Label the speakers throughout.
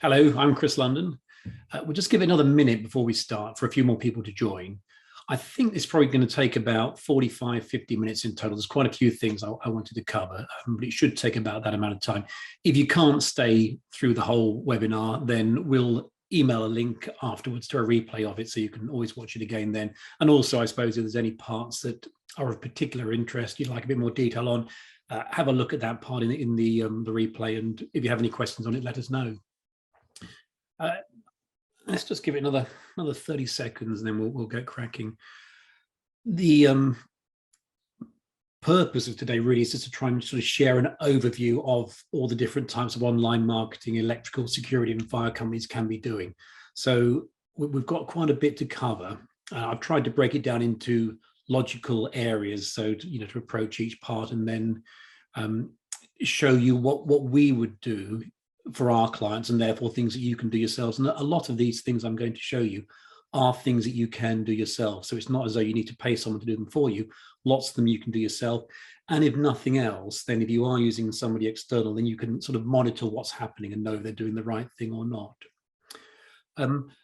Speaker 1: Hello, I'm Chris London. We'll just give it another minute before we start for a few more people to join. I think it's probably going to take about 45, 50 minutes in total. There's quite a few things I wanted to cover, but it should take about that amount of time. If you can't stay through the whole webinar, then we'll email a link afterwards to a replay of it, so you can always watch it again then. And also, I suppose, if there's any parts that are of particular interest you'd like a bit more detail on, have a look at that part in the replay. And if you have any questions on it, let us know. Let's just give it another 30 seconds and then we'll get cracking. The purpose of today really is just to try and sort of share an overview of all the different types of online marketing, electrical, security and fire companies can be doing. So we've got quite a bit to cover. I've tried to break it down into logical areas, so to approach each part and then show you what we would do for our clients, and therefore things that you can do yourselves. And a lot of these things I'm going to show you are things that you can do yourself. So it's not as though you need to pay someone to do them for you. Lots of them you can do yourself. And if nothing else, then if you are using somebody external, then you can sort of monitor what's happening and know if they're doing the right thing or not.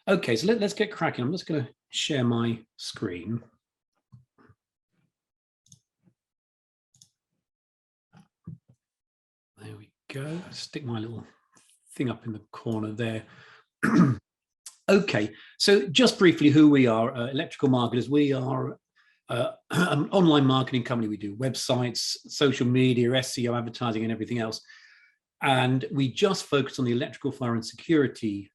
Speaker 1: Okay, so let's get cracking. I'm just going to share my screen. There we go. Stick my little thing up in the corner there. Okay, so just briefly who we are, electrical marketers. We are an online marketing company. We do websites, social media, SEO, advertising and everything else. And we just focus on the electrical, fire and security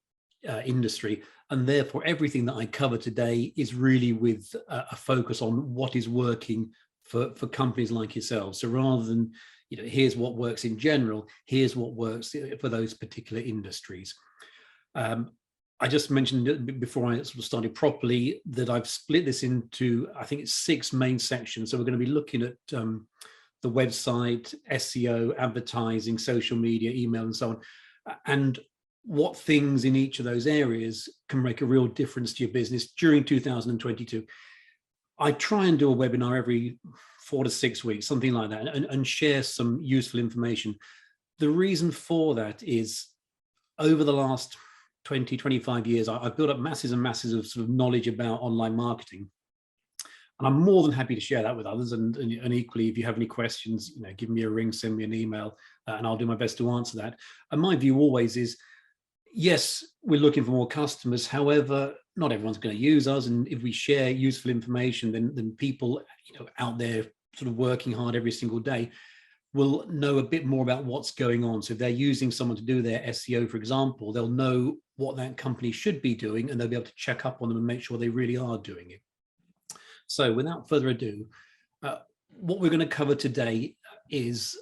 Speaker 1: industry. And therefore everything that I cover today is really with a focus on what is working for companies like yourselves. So rather than here's what works in general, here's what works for those particular industries. I just mentioned before I sort of started properly that I've split this into, I think it's 6 main sections. So we're going to be looking at the website, SEO, advertising, social media, email, and so on, and what things in each of those areas can make a real difference to your business during 2022. I try and do a webinar every 4 to 6 weeks, something like that, and share some useful information. The reason for that is over the last 20, 25 years, I've built up masses and masses of sort of knowledge about online marketing. And I'm more than happy to share that with others. And equally, if you have any questions, give me a ring, send me an email, and I'll do my best to answer that. And my view always is, yes, we're looking for more customers. However, not everyone's going to use us. And if we share useful information, then people out there sort of working hard every single day will know a bit more about what's going on. So if they're using someone to do their SEO, for example, they'll know what that company should be doing, and they'll be able to check up on them and make sure they really are doing it. So without further ado, what we're going to cover today is,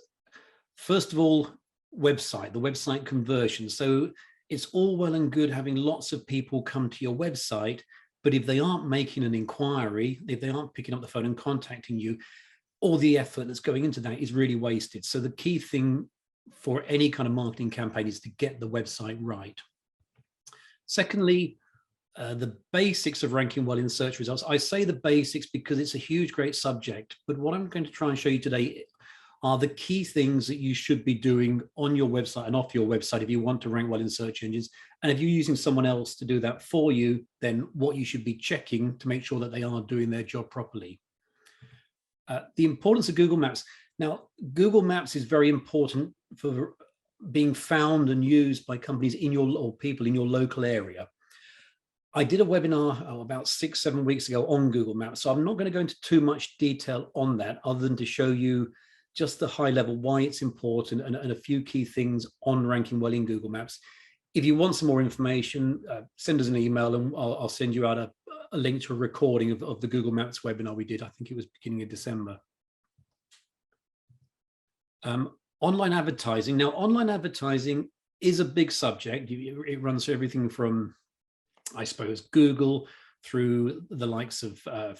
Speaker 1: first of all, the website conversion. So it's all well and good having lots of people come to your website, but if they aren't making an inquiry, if they aren't picking up the phone and contacting you, all the effort that's going into that is really wasted. So the key thing for any kind of marketing campaign is to get the website right. Secondly, the basics of ranking well in search results. I say the basics because it's a huge, great subject, but what I'm going to try and show you today are the key things that you should be doing on your website and off your website if you want to rank well in search engines. And if you're using someone else to do that for you, then what you should be checking to make sure that they are doing their job properly. The importance of Google Maps. Now, Google Maps is very important for being found and used by companies or people in your local area. I did a webinar about 6-7 weeks ago on Google Maps, so I'm not going to go into too much detail on that other than to show you just the high level why it's important and a few key things on ranking well in Google Maps. If you want some more information, send us an email and I'll send you out a link to a recording of the Google Maps webinar we did. I think it was beginning of December. Online advertising. Now, online advertising is a big subject. It runs through everything from, I suppose, Google through the likes of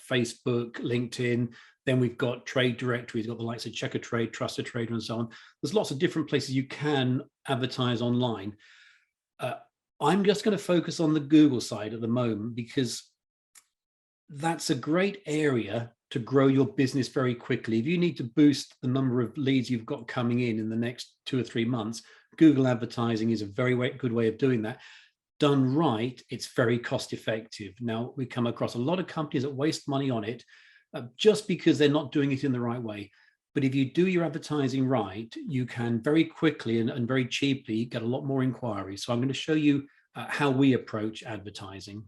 Speaker 1: Facebook, LinkedIn. Then we've got trade directories, got the likes of Checker Trade, Trusted Trader, and so on. There's lots of different places you can advertise online. I'm just going to focus on the Google side at the moment because that's a great area to grow your business very quickly. If you need to boost the number of leads you've got coming in the next 2 or 3 months, Google advertising is a very good way of doing that. Done right, it's very cost effective. Now, we come across a lot of companies that waste money on it just because they're not doing it in the right way. But if you do your advertising right, you can very quickly and very cheaply get a lot more inquiries. So I'm going to show you how we approach advertising.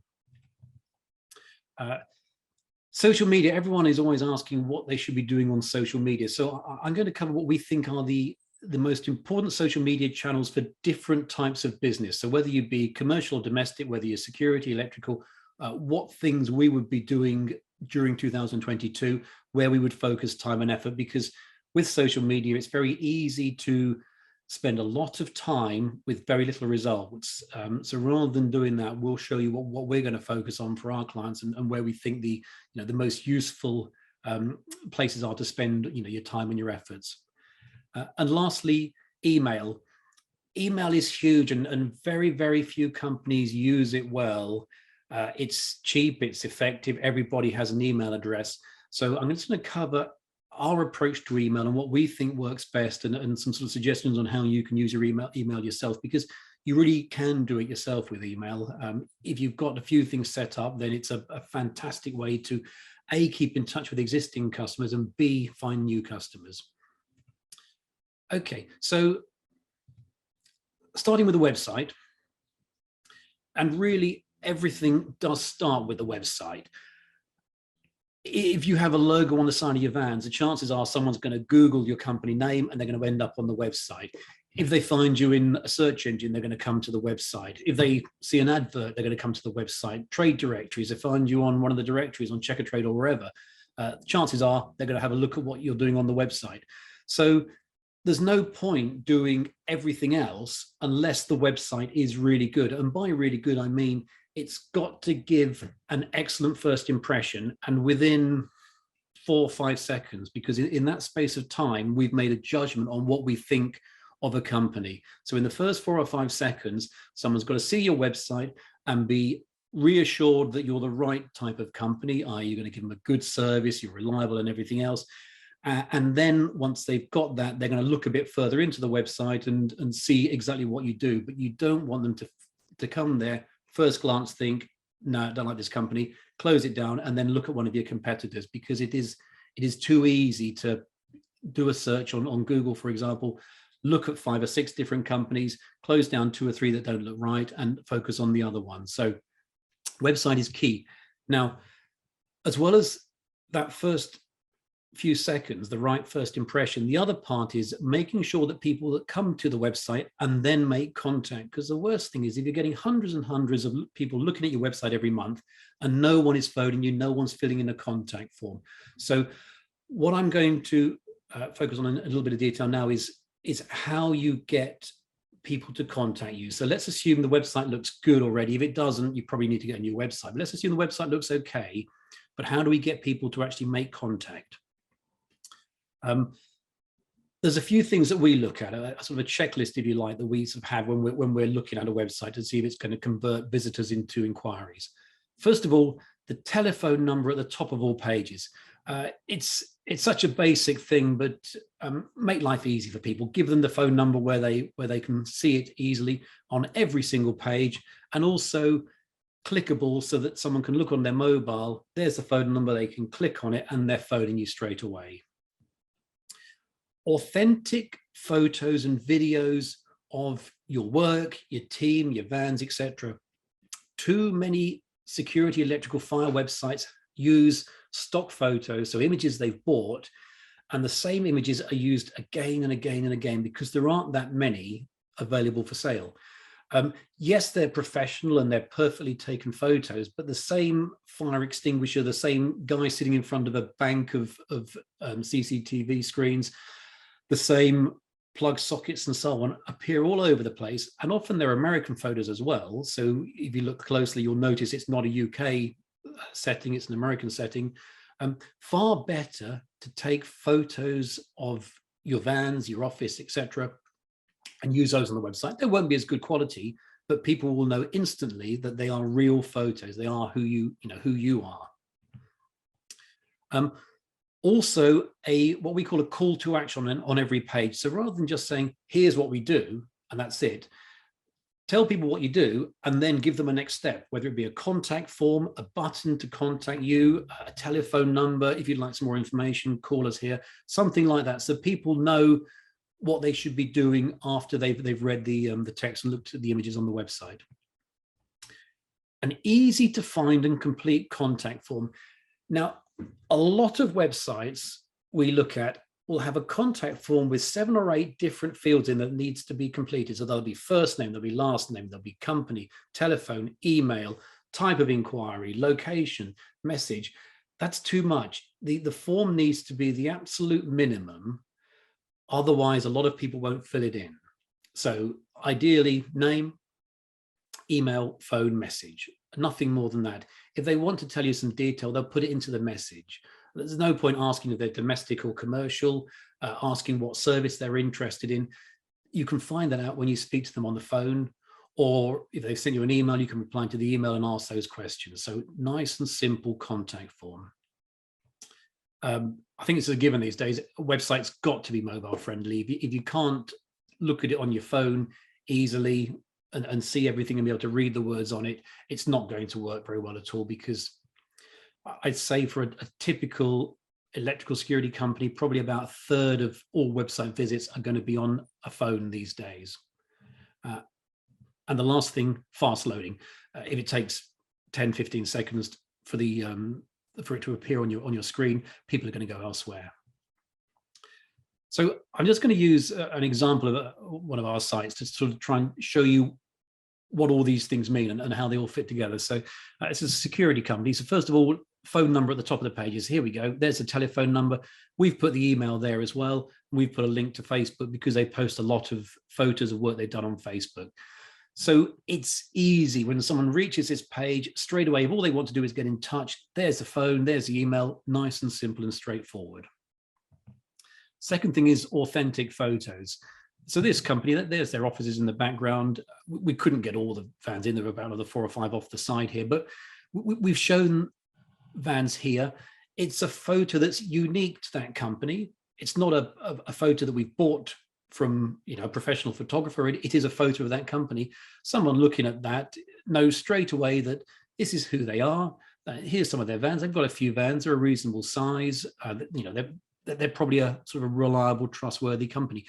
Speaker 1: Social media, everyone is always asking what they should be doing on social media. So I'm going to cover what we think are the most important social media channels for different types of business. So whether you be commercial or domestic, whether you're security, electrical, what things we would be doing during 2022, where we would focus time and effort, because with social media, it's very easy to spend a lot of time with very little results. So rather than doing that, we'll show you what we're going to focus on for our clients and where we think the most useful places are to spend your time and your efforts. And lastly, email. Email is huge, and very, very few companies use it well. It's cheap, it's effective, everybody has an email address. So I'm just going to cover our approach to email and what we think works best, and some sort of suggestions on how you can use your email yourself, because you really can do it yourself with email. If you've got a few things set up, then it's a fantastic way to A, keep in touch with existing customers, and B, find new customers. Okay, so starting with the website, and really everything does start with the website. If you have a logo on the side of your vans, the chances are someone's going to Google your company name and they're going to end up on the website. If they find you in a search engine, they're going to come to the website. If they see an advert, they're going to come to the website. Trade directories, they find you on one of the directories on Checkatrade or wherever, chances are they're going to have a look at what you're doing on the website. So there's no point doing everything else unless the website is really good. And by really good, I mean it's got to give an excellent first impression, and within 4 or 5 seconds, because in that space of time, we've made a judgment on what we think of a company. So in the first 4 or 5 seconds, someone's got to see your website and be reassured that you're the right type of company. Are you going to give them a good service, you're reliable and everything else? And then once they've got that, they're going to look a bit further into the website and see exactly what you do. But you don't want them to come there, first glance think, no, I don't like this company, close it down, and then look at one of your competitors, because it is too easy to do a search on Google, for example, look at 5 or 6 different companies, close down 2 or 3 that don't look right, and focus on the other one. So website is key. Now, as well as that first few seconds, the right first impression, the other part is making sure that people that come to the website and then make contact, because the worst thing is if you're getting hundreds and hundreds of people looking at your website every month and no one is phoning you, no one's filling in a contact form. So what I'm going to focus on in a little bit of detail now is how you get people to contact you. So let's assume the website looks good already. If it doesn't, you probably need to get a new website, but let's assume the website looks okay, but how do we get people to actually make contact? There's a few things that we look at, a sort of a checklist, if you like, that we sort of have when we're looking at a website to see if it's going to convert visitors into inquiries. First of all, the telephone number at the top of all pages. It's such a basic thing, but make life easy for people. Give them the phone number where they can see it easily on every single page, and also clickable so that someone can look on their mobile. There's the phone number, they can click on it, and they're phoning you straight away. Authentic photos and videos of your work, your team, your vans, etc. Too many security electrical fire websites use stock photos, so images they've bought, and the same images are used again and again and again because there aren't that many available for sale. Yes, they're professional and they're perfectly taken photos, but the same fire extinguisher, the same guy sitting in front of a bank of CCTV screens, the same plug sockets and so on appear all over the place, and often they're American photos as well. So if you look closely, you'll notice it's not a UK setting, it's an American setting. Far better to take photos of your vans, your office, etc., and use those on the website. They won't be as good quality, but people will know instantly that they are real photos. They are who you are. Also, what we call a call to action on every page. So rather than just saying, here's what we do, and that's it. Tell people what you do and then give them a next step, whether it be a contact form, a button to contact you, a telephone number. If you'd like some more information, call us here, something like that. So people know what they should be doing after they've read the text and looked at the images on the website. An easy to find and complete contact form. Now, a lot of websites we look at will have a contact form with 7 or 8 different fields in that needs to be completed. So there'll be first name, there'll be last name, there'll be company, telephone, email, type of inquiry, location, message. That's too much. The form needs to be the absolute minimum. Otherwise, a lot of people won't fill it in. So ideally, name, email, phone, message, nothing more than that. If they want to tell you some detail, they'll put it into the message. There's no point asking if they're domestic or commercial, asking what service they're interested in. You can find that out when you speak to them on the phone, or if they send you an email, you can reply to the email and ask those questions. So nice and simple contact form. I think it's a given these days. A website's got to be mobile friendly. If you can't look at it on your phone easily and see everything and be able to read the words on it, it's not going to work very well at all, because I'd say for a typical electrical security company, probably about 1/3 of all website visits are going to be on a phone these days. And the last thing, fast loading. If it takes 10, 15 seconds for it to appear on your screen, people are going to go elsewhere. So I'm just going to use an example of one of our sites to sort of try and show you what all these things mean and how they all fit together. So it's a security company. So first of all, phone number at the top of the pages. Here we go. There's a telephone number. We've put the email there as well. We've put a link to Facebook because they post a lot of photos of work they've done on Facebook. So it's easy when someone reaches this page straight away. If all they want to do is get in touch, there's the phone, there's the email, nice and simple and straightforward. Second thing is authentic photos. So this company, there's their offices in the background. We couldn't get all the vans in. There were about another 4 or 5 off the side here, but we've shown vans here. It's a photo that's unique to that company. It's not a photo that we've bought from a professional photographer. It is a photo of that company. Someone looking at that knows straight away that this is who they are. Here's some of their vans. They've got a few vans. They're a reasonable size. They're probably a sort of reliable, trustworthy company.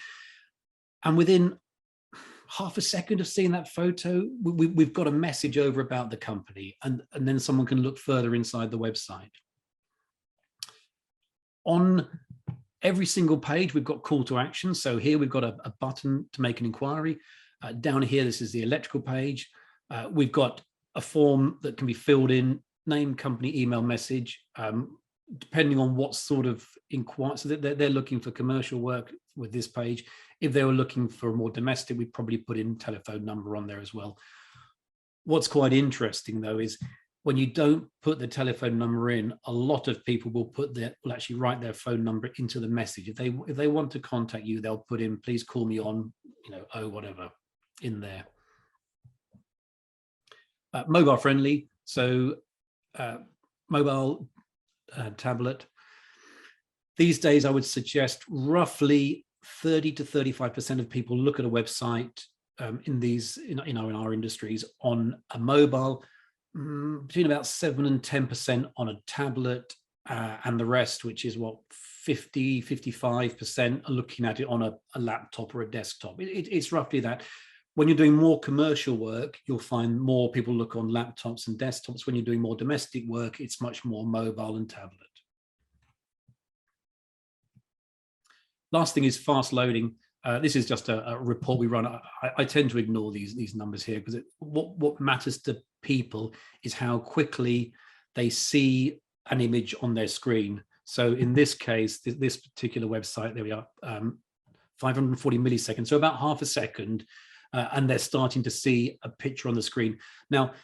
Speaker 1: And within half a second of seeing that photo, we've got a message over about the company, and then someone can look further inside the website. On every single page, we've got call to action. So here we've got a button to make an inquiry. Down here, this is the electrical page. We've got a form that can be filled in, name, company, email, message, depending on what sort of inquiry. So they're looking for commercial work with this page. If they were looking for more domestic, we'd probably put in telephone number on there as well. What's quite interesting though is when you don't put the telephone number in, a lot of people will actually write their phone number into the message. If they want to contact you, they'll put in, please call me on, whatever in there. Mobile friendly. So mobile, tablet. These days, I would suggest roughly 30 to 35% of people look at a website in our industries on a mobile, between about 7 and 10% on a tablet, and the rest, which is 55% are looking at it on a laptop or a desktop. It's roughly that. When you're doing more commercial work, you'll find more people look on laptops and desktops. When you're doing more domestic work, it's much more mobile and tablet. Last thing is fast loading. This is just a report we run. I tend to ignore these numbers here because what matters to people is how quickly they see an image on their screen. So in this case, this particular website, there we are, 540 milliseconds, so about half a second, and they're starting to see a picture on the screen. Now,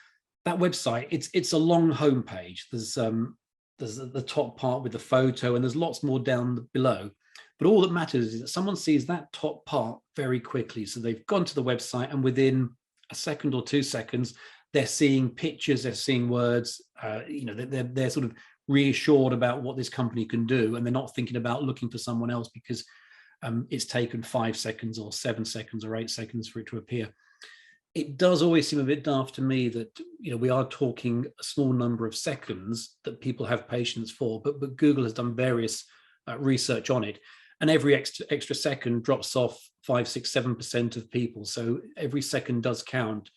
Speaker 1: that website, it's a long homepage. There's the top part with the photo, and there's lots more down below. But all that matters is that someone sees that top part very quickly. So they've gone to the website, and within a second or 2 seconds, they're seeing pictures, they're seeing words, they're sort of reassured about what this company can do, and they're not thinking about looking for someone else because it's taken 5 seconds or 7 seconds or 8 seconds for it to appear. It does always seem a bit daft to me that, you know, we are talking a small number of seconds that people have patience for, but Google has done various research on it, and every extra second drops off 5, 6, 7% of people. So every second does count,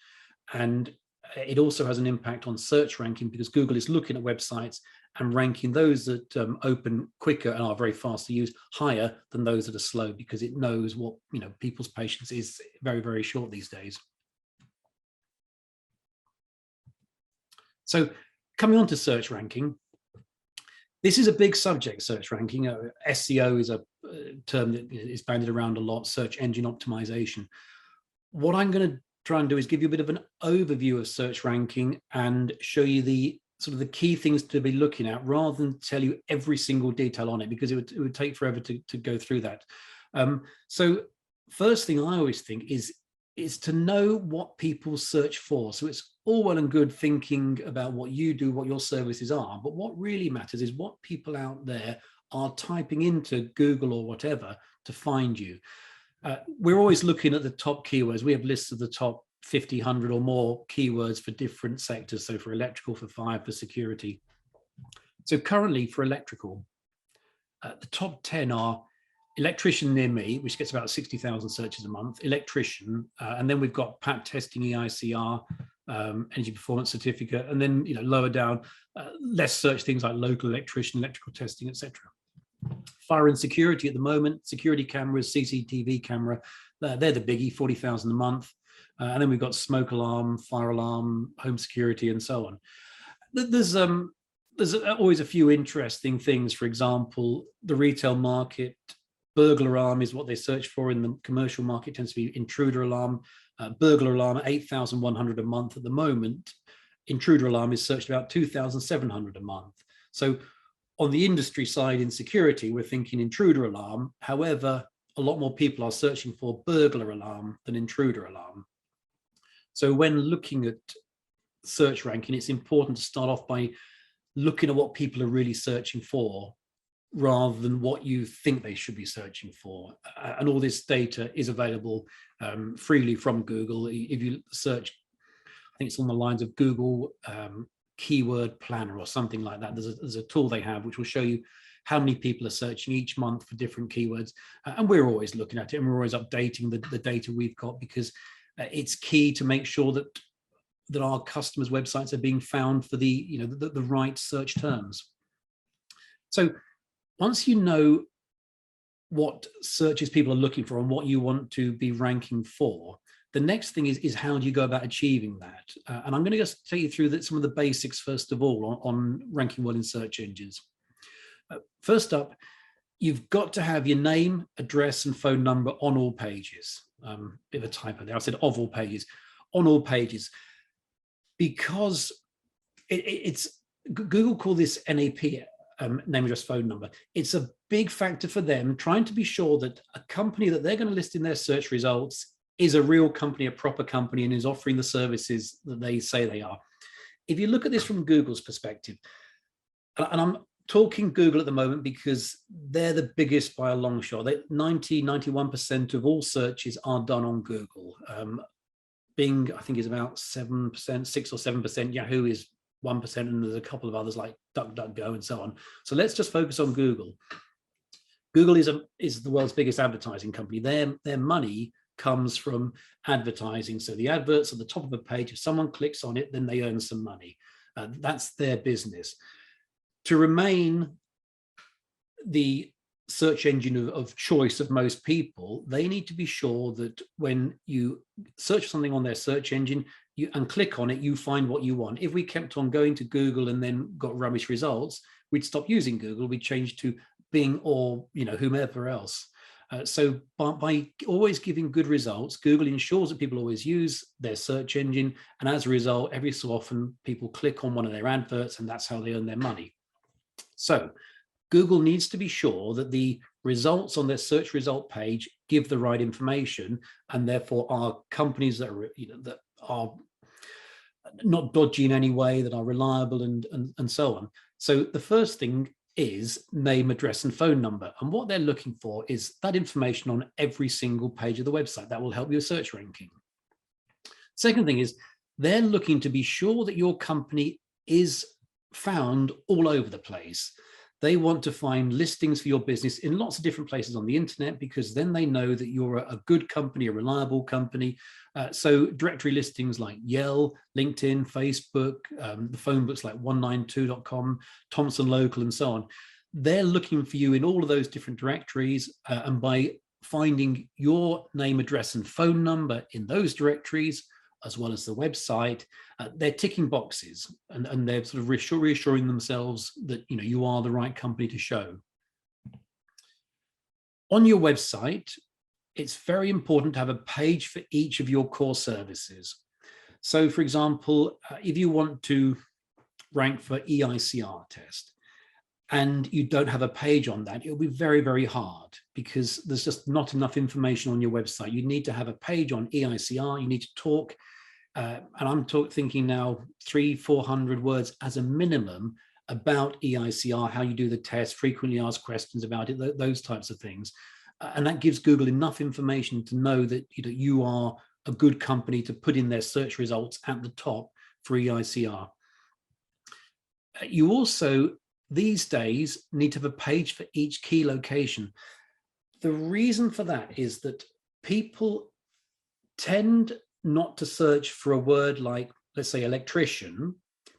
Speaker 1: and it also has an impact on search ranking, because Google is looking at websites and ranking those that open quicker and are very fast to use higher than those that are slow, because it knows what, you know, people's patience is very, very short these days. So coming on to search ranking, this is a big subject, search ranking. SEO is a term that is bandied around a lot, search engine optimization. What I'm going to try and do is give you a bit of an overview of search ranking and show you the sort of the key things to be looking at, rather than tell you every single detail on it, because it would take forever to go through that. So first thing I always think is to know what people search for. So it's all well and good thinking about what you do, what your services are, but what really matters is what people out there are typing into Google or whatever to find you. We're always looking at the top keywords. We have lists of the top 50, 100 or more keywords for different sectors. So for electrical, for fire, for security. So currently for electrical, the top 10 are electrician near me, which gets about 60,000 searches a month, electrician, and then we've got PAT testing, EICR, energy performance certificate, and then, you know, lower down, less search things like local electrician, electrical testing, etc. Fire and security at the moment, security cameras, CCTV camera, they're the biggie, 40,000 a month. And then we've got smoke alarm, fire alarm, home security, and so on. There's always a few interesting things. For example, the retail market, burglar alarm is what they search for. In the commercial market, tends to be intruder alarm. Burglar alarm at 8,100 a month at the moment. Intruder alarm is searched about 2,700 a month. So on the industry side in security, we're thinking intruder alarm. However, a lot more people are searching for burglar alarm than intruder alarm. So when looking at search ranking, it's important to start off by looking at what people are really searching for, rather than what you think they should be searching for. And all this data is available freely from Google. If you search, I think it's on the lines of Google Keyword Planner or something like that. There's a tool they have which will show you how many people are searching each month for different keywords. And we're always looking at it, and we're always updating the data we've got, because it's key to make sure that our customers' websites are being found for the, you know, the right search terms. So once you know what searches people are looking for and what you want to be ranking for, the next thing is how do you go about achieving that? And I'm going to just take you through some of the basics first of all on ranking well in search engines. First up, you've got to have your name, address, and phone number on all pages. Bit of a typo there. I said of all pages, on all pages, because it's Google call this NAP, name, address, phone number. It's a big factor for them, trying to be sure that a company that they're going to list in their search results is a real company, a proper company, and is offering the services that they say they are. If you look at this from Google's perspective, and I'm talking Google at the moment because they're the biggest by a long shot. 91% of all searches are done on Google. Bing, I think, is about 7%, 6 or 7%. Yahoo is 1%, and there's a couple of others like DuckDuckGo and so on. So let's just focus on Google. Google is the world's biggest advertising company. Their money comes from advertising. So the adverts at the top of a page, if someone clicks on it, then they earn some money. That's their business. To remain the search engine of choice of most people, they need to be sure that when you search something on their search engine and click on it, you find what you want. If we kept on going to Google and then got rubbish results, we'd stop using Google. We'd change to Bing or, you know, whomever else. So by always giving good results, Google ensures that people always use their search engine. And as a result, every so often people click on one of their adverts, and that's how they earn their money. So Google needs to be sure that the results on their search result page give the right information, and therefore are companies that are, you know, that are not dodgy in any way, that are reliable, and so on. So the first thing is name, address, and phone number. And what they're looking for is that information on every single page of the website. That will help your search ranking. Second thing is they're looking to be sure that your company is found all over the place. They want to find listings for your business in lots of different places on the internet, because then they know that you're a good company, a reliable company. So directory listings like Yell, LinkedIn, Facebook, the phone books like 192.com, Thomson Local, and so on. They're looking for you in all of those different directories, and by finding your name, address, and phone number in those directories, as well as the website, they're ticking boxes, and they're sort of reassuring themselves that you are the right company to show. On your website, it's very important to have a page for each of your core services. So for example, if you want to rank for EICR test and you don't have a page on that, it'll be very, very hard, because there's just not enough information on your website. You need to have a page on EICR. You need to talk, and I'm thinking now 300-400 words as a minimum about EICR, how you do the test, frequently asked questions about it, those types of things. And that gives Google enough information to know that you are a good company to put in their search results at the top for EICR. You also, these days, need to have a page for each key location. The reason for that is that people tend not to search for a word like, let's say, electrician,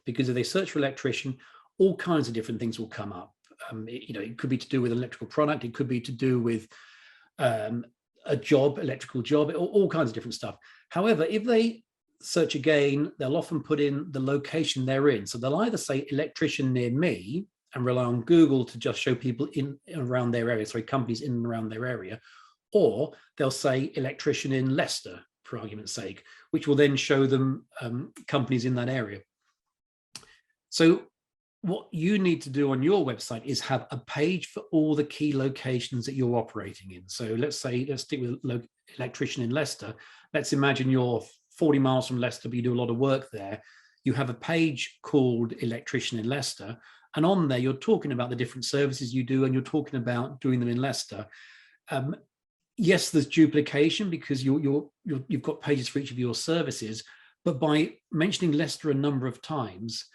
Speaker 1: because if they search for electrician, all kinds of different things will come up. It could be to do with an electrical product. It could be to do with a job, electrical job, all kinds of different stuff. However, if they search again, they'll often put in the location they're in. So they'll either say electrician near me and rely on Google to just show people in and around their area, sorry, companies in and around their area, or they'll say electrician in Leicester, for argument's sake, which will then show them companies in that area. So what you need to do on your website is have a page for all the key locations that you're operating in. So let's stick with electrician in Leicester. Let's imagine you're 40 miles from Leicester, but you do a lot of work there. You have a page called electrician in Leicester, and on there you're talking about the different services you do, and you're talking about doing them in Leicester. Yes, there's duplication because you've got pages for each of your services, but by mentioning Leicester a number of times,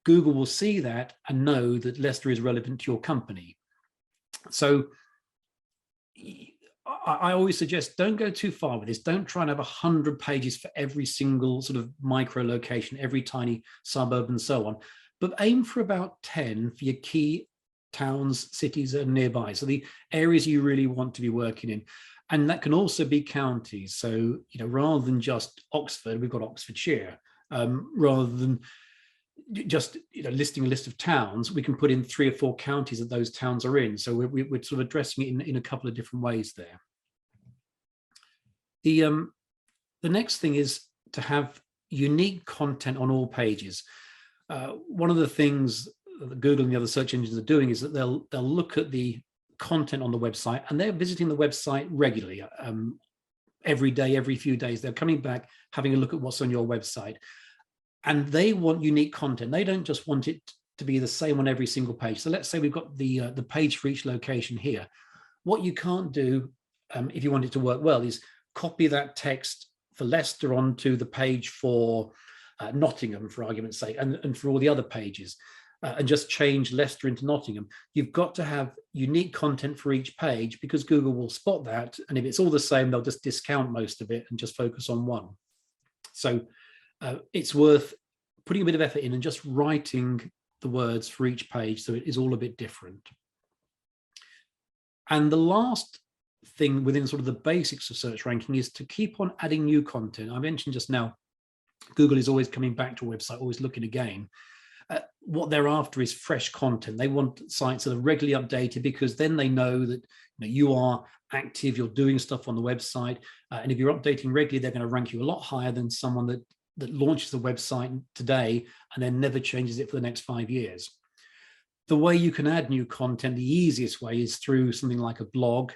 Speaker 1: Google will see that and know that Leicester is relevant to your company. So I always suggest don't go too far with this. Don't try and have 100 pages for every single sort of micro location, every tiny suburb and so on, but aim for about 10 for your key towns, cities, and nearby. So the areas you really want to be working in. And that can also be counties. So, rather than just Oxford, we've got Oxfordshire. Rather than just listing a list of towns, we can put in 3 or 4 counties that those towns are in. So we're sort of addressing it in a couple of different ways there. The next thing is to have unique content on all pages. One of the things that Google and the other search engines are doing is that they'll look at the content on the website, and they're visiting the website regularly. Every day, every few days, they're coming back, having a look at what's on your website. And they want unique content. They don't just want it to be the same on every single page. So let's say we've got the page for each location here. What you can't do, if you want it to work well, is copy that text for Leicester onto the page for Nottingham, for argument's sake, and for all the other pages, and just change Leicester into Nottingham. You've got to have unique content for each page, because Google will spot that. And if it's all the same, they'll just discount most of it and just focus on one. So it's worth putting a bit of effort in and just writing the words for each page so it is all a bit different. And the last thing within sort of the basics of search ranking is to keep on adding new content. I mentioned just now, Google is always coming back to a website, always looking again. What they're after is fresh content. They want sites that are regularly updated, because then they know that you are active, you're doing stuff on the website. And if you're updating regularly, they're going to rank you a lot higher than someone that launches the website today and then never changes it for the next 5 years. The way you can add new content, the easiest way, is through something like a blog.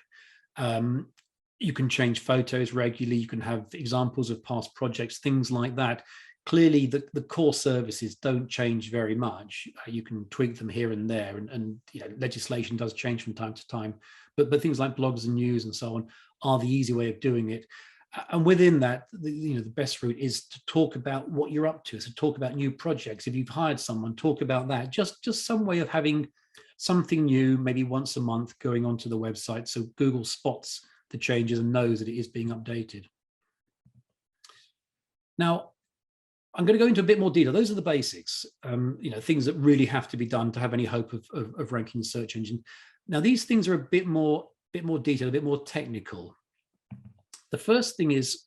Speaker 1: You can change photos regularly. You can have examples of past projects, things like that. clearly the core services don't change very much. You can tweak them here and there, and legislation does change from time to time, but things like blogs and news and so on are the easy way of doing it. And within that, the best route is to talk about what you're up to. So talk about new projects. If you've hired someone, talk about that. Just some way of having something new, maybe once a month, going onto the website, so Google spots the changes and knows that it is being updated. Now, I'm going to go into a bit more detail. Those are the basics, things that really have to be done to have any hope of ranking the search engine. Now, these things are a bit more detailed, a bit more technical. The first thing is,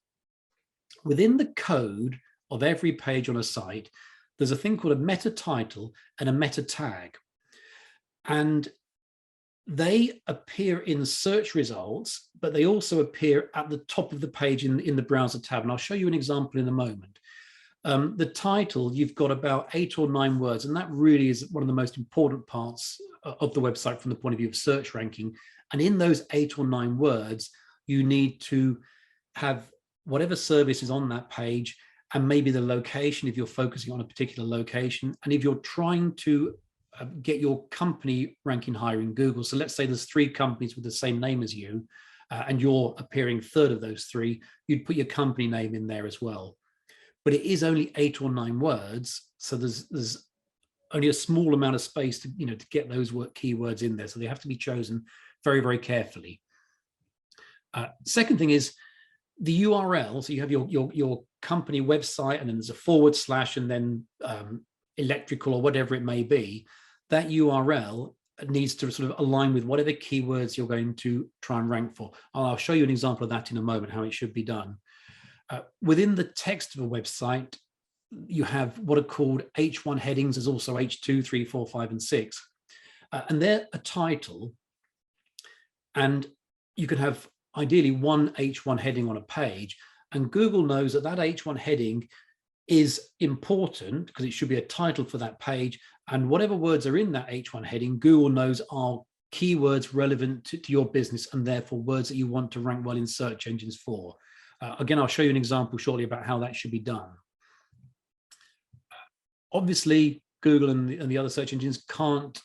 Speaker 1: within the code of every page on a site, there's a thing called a meta title and a meta tag. And they appear in search results, but they also appear at the top of the page in the browser tab. And I'll show you an example in a moment. The title, you've got about 8 or 9 words, and that really is one of the most important parts of the website from the point of view of search ranking. And in those 8 or 9 words, you need to have whatever service is on that page, and maybe the location if you're focusing on a particular location. And if you're trying to get your company ranking higher in Google, so let's say there's 3 companies with the same name as you, and you're appearing third of those 3, you'd put your company name in there as well. But it is only 8 or 9 words, so there's only a small amount of space to to get those keywords in there. So they have to be chosen very, very carefully. Second thing is the URL. So you have your company website, and then there's a / and then electrical or whatever it may be. That URL needs to sort of align with whatever keywords you're going to try and rank for. I'll show you an example of that in a moment, how it should be done. Within the text of a website, you have what are called H1 headings. There's also H2, 3, 4, 5, and 6. And they're a title. And you can have ideally one H1 heading on a page. And Google knows that H1 heading is important because it should be a title for that page. And whatever words are in that H1 heading, Google knows are keywords relevant to your business, and therefore words that you want to rank well in search engines for. Again, I'll show you an example shortly about how that should be done. Obviously, Google and the other search engines can't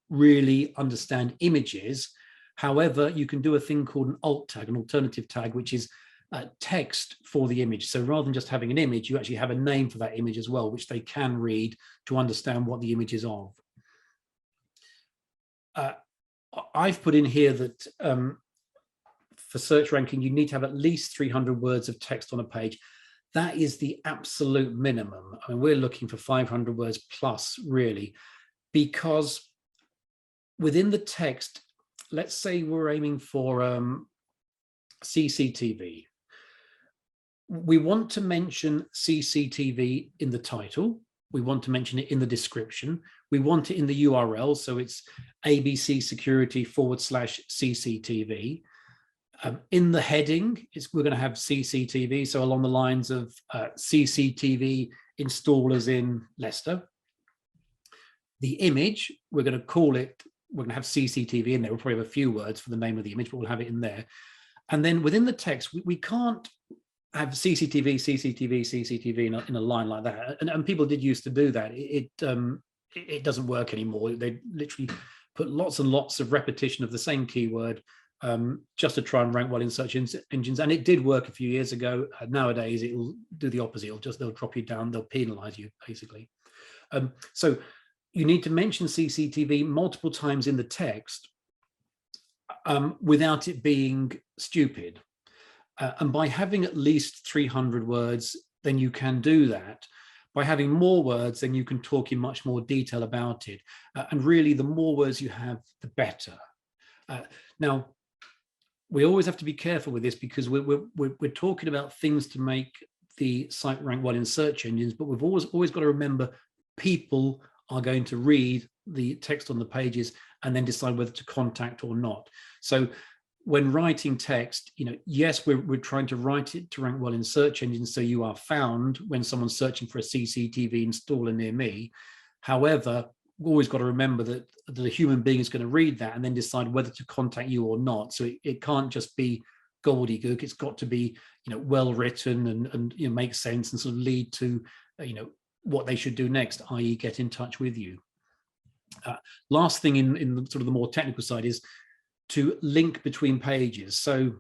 Speaker 1: really understand images. However, you can do a thing called an alt tag, an alternative tag, which is text for the image. So rather than just having an image, you actually have a name for that image as well, which they can read to understand what the image is of. I've put in here that for search ranking, you need to have at least 300 words of text on a page. That is the absolute minimum. I mean, we're looking for 500 words plus, really, because within the text, let's say we're aiming for CCTV. We want to mention CCTV in the title. We want to mention it in the description. We want it in the URL. So it's ABC security /CCTV. In the heading, we're going to have CCTV. So along the lines of CCTV installers in Leicester. The image, we're going to call it, we're going to have CCTV in there. We'll probably have a few words for the name of the image, but we'll have it in there. And then within the text, we can't have CCTV, CCTV, CCTV in a line like that. And people did used to do that. It doesn't work anymore. They literally put lots and lots of repetition of the same keyword just to try and rank well in search engines. And it did work a few years ago. Nowadays, it will do the opposite. They'll drop you down. They'll penalize you, basically. So you need to mention CCTV multiple times in the text without it being stupid. And by having at least 300 words, then you can do that. By having more words, then you can talk in much more detail about it. And really, the more words you have, the better. Now, we always have to be careful with this because we're talking about things to make the site rank well in search engines, but we've always got to remember people are going to read the text on the pages and then decide whether to contact or not. So when writing text, yes, we're trying to write it to rank well in search engines so you are found when someone's searching for a CCTV installer near me. However, we've always got to remember that a human being is going to read that and then decide whether to contact you or not. So it can't just be gobbledygook. It's got to be, well written and make sense and sort of lead to, what they should do next, i.e. get in touch with you. Last thing in the, sort of the more technical side is to link between pages. So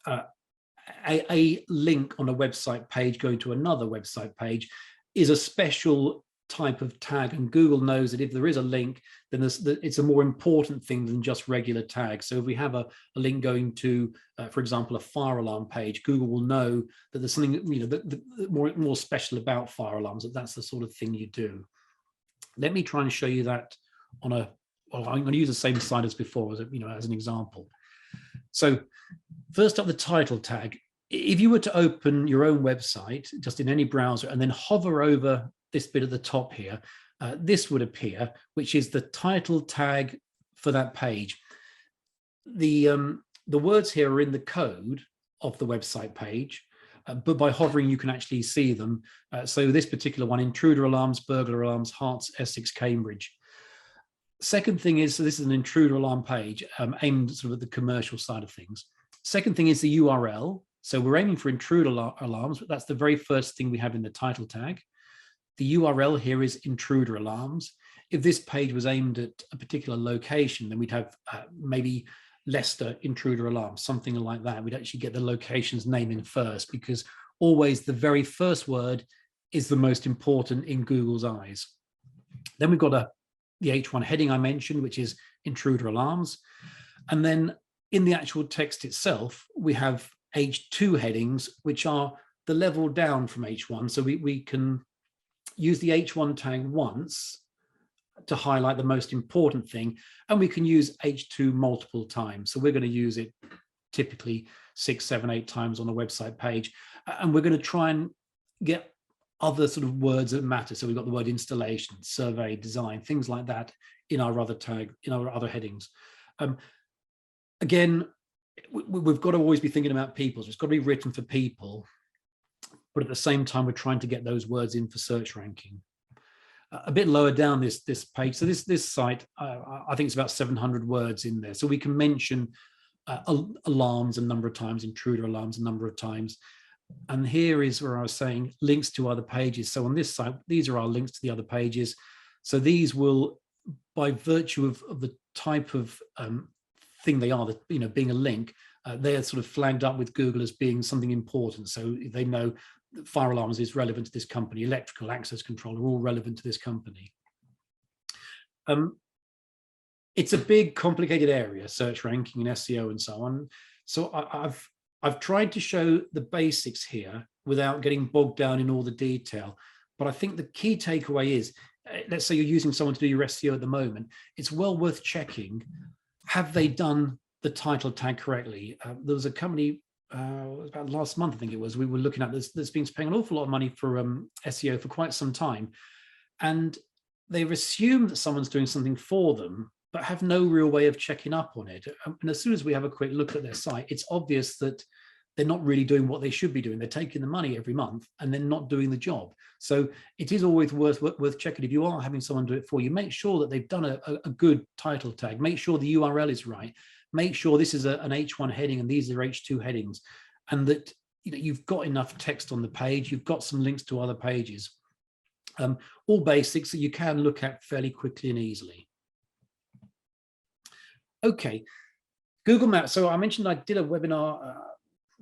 Speaker 1: a link on a website page going to another website page is a special type of tag, and Google knows that if there is a link, then it's a more important thing than just regular tags. So if we have a link going to, for example, a fire alarm page, Google will know that there's something more special about fire alarms, that's the sort of thing you do. Let me try and show you that on a, well, I'm going to use the same slide as before as an example. So first up, the title tag. If you were to open your own website just in any browser and then hover over this bit at the top here, this would appear, which is the title tag for that page. The words here are in the code of the website page, but by hovering you can actually see them. So this particular one, intruder alarms, burglar alarms, Herts, Essex, Cambridge. Second thing is, so this is an intruder alarm page aimed sort of at the commercial side of things. Second thing is the URL. So we're aiming for intruder alarms, but that's the very first thing we have in the title tag. The URL here is intruder alarms. If this page was aimed at a particular location, then we'd have maybe Leicester intruder alarms, something like that. We'd actually get the location's name in first, because always the very first word is the most important in Google's eyes. Then we've got the H1 heading I mentioned, which is intruder alarms. And then in the actual text itself, we have H2 headings, which are the level down from H1. So we can use the H1 tag once to highlight the most important thing, and we can use H2 multiple times. So we're going to use it typically 6, 7, 8 times on a website page, and we're going to try and get other sort of words that matter. So we've got the word installation, survey, design, things like that in our other tag, in our other headings. Again, we've got to always be thinking about people. So it's got to be written for people, but at the same time, we're trying to get those words in for search ranking. A bit lower down this page, so this site, I think it's about 700 words in there. So we can mention alarms a number of times, intruder alarms a number of times. And here is where I was saying links to other pages. So on this site, these are our links to the other pages. So these will, by virtue of the type of thing they are, that being a link, they are sort of flagged up with Google as being something important. So they know that fire alarms is relevant to this company, electrical access control are all relevant to this company. It's a big, complicated area, search ranking and SEO and so on. So I've tried to show the basics here without getting bogged down in all the detail. But I think the key takeaway is, let's say you're using someone to do your SEO at the moment, it's well worth checking, have they done the title tag correctly? There was a company, about last month, I think it was, we were looking at this, that's been paying an awful lot of money for SEO for quite some time. And they've assumed that someone's doing something for them, but have no real way of checking up on it. And as soon as we have a quick look at their site, it's obvious that they're not really doing what they should be doing. They're taking the money every month and then not doing the job. So it is always worth checking. If you are having someone do it for you, make sure that they've done a good title tag. Make sure the URL is right. Make sure this is an H1 heading and these are H2 headings, and that you've got enough text on the page. You've got some links to other pages. All basics that you can look at fairly quickly and easily. Okay, Google Maps. So I mentioned I did a webinar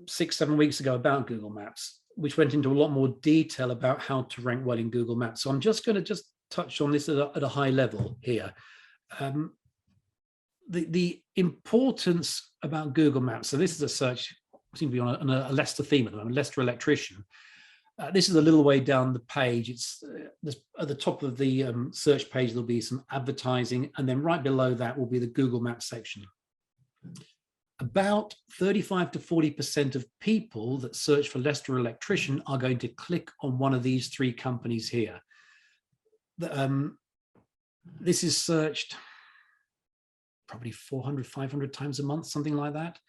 Speaker 1: 6-7 weeks ago about Google Maps, which went into a lot more detail about how to rank well in Google Maps. So I'm just going to touch on this at a high level here. The importance about Google Maps. So this is a search, seems to be on a Leicester theme at the moment, Leicester electrician. This is a little way down the page. It's at the top of the search page, there'll be some advertising, and then right below that will be the Google Maps section. About 35 to 40% of people that search for Leicester electrician are going to click on one of these 3 companies here. This is searched probably 400, 500 times a month, something like that.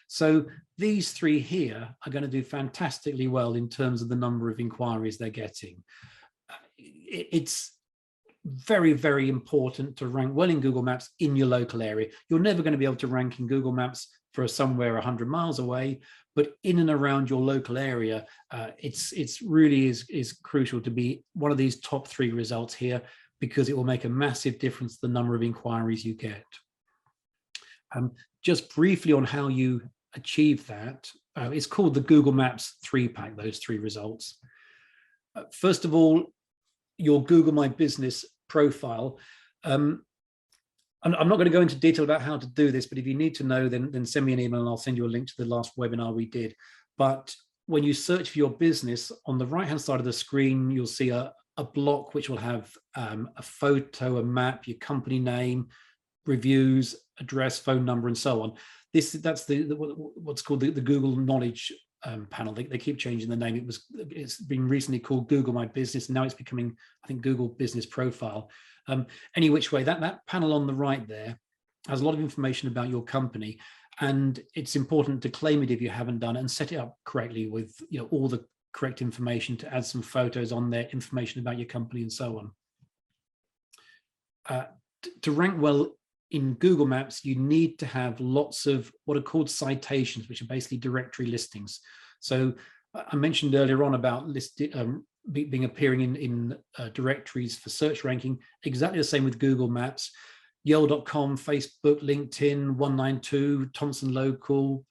Speaker 1: So these 3 here are going to do fantastically well in terms of the number of inquiries they're getting. It's very, very important to rank well in Google Maps in your local area. You're never going to be able to rank in Google Maps for somewhere 100 miles away, but in and around your local area, it's really is crucial to be one of these top 3 results here, because it will make a massive difference to the number of inquiries you get. Just briefly on how you achieve that, it's called the Google Maps 3-pack, those 3 results. First of all, your Google My Business profile. I'm not going to go into detail about how to do this, but if you need to know, then send me an email and I'll send you a link to the last webinar we did. But when you search for your business, on the right-hand side of the screen, you'll see a block which will have a photo, a map, your company name, reviews, address, phone number, and so on. That's what's called the Google Knowledge panel. They keep changing the name. It's been recently called Google My Business, and now it's becoming, I think, Google Business Profile. Any which way, that panel on the right there has a lot of information about your company, and it's important to claim it if you haven't done it, and set it up correctly with all the correct information, to add some photos on there, information about your company, and so on. To rank well in Google Maps, you need to have lots of what are called citations, which are basically directory listings. So I mentioned earlier on about being appearing in directories for search ranking. Exactly the same with Google Maps. Yale.com, Facebook, LinkedIn, 192, Thomson Local,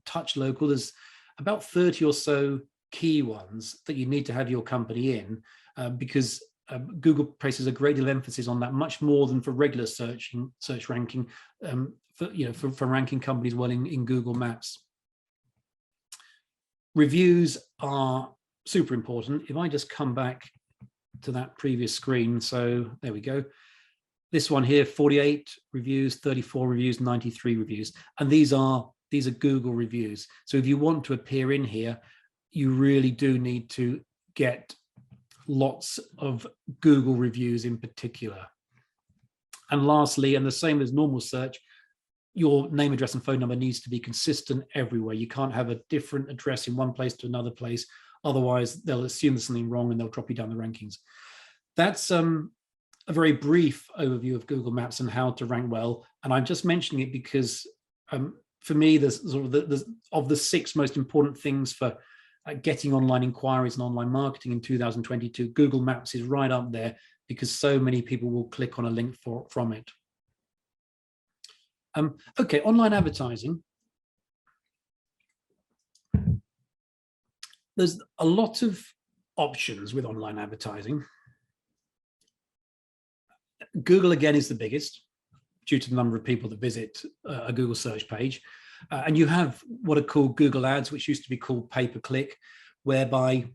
Speaker 1: Touch Local. There's about 30 or so key ones that you need to have your company in, because Google places a great deal of emphasis on that, much more than for regular search ranking, for ranking companies well in Google Maps. Reviews are super important. If I just come back to that previous screen, so there we go. This one here, 48 reviews, 34 reviews, 93 reviews, and these are Google reviews. So if you want to appear in here, you really do need to get lots of Google reviews in particular. And lastly, and the same as normal search, your name, address, and phone number needs to be consistent everywhere. You can't have a different address in one place to another place. Otherwise, they'll assume there's something wrong and they'll drop you down the rankings. That's a very brief overview of Google Maps and how to rank well. And I'm just mentioning it because for me, there's sort of the 6 most important things for getting online inquiries and online marketing in 2022, Google Maps is right up there, because so many people will click on a link from it. Okay, online advertising. There's a lot of options with online advertising. Google, again, is the biggest due to the number of people that visit a Google search page. And you have what are called Google Ads, which used to be called pay-per-click, whereby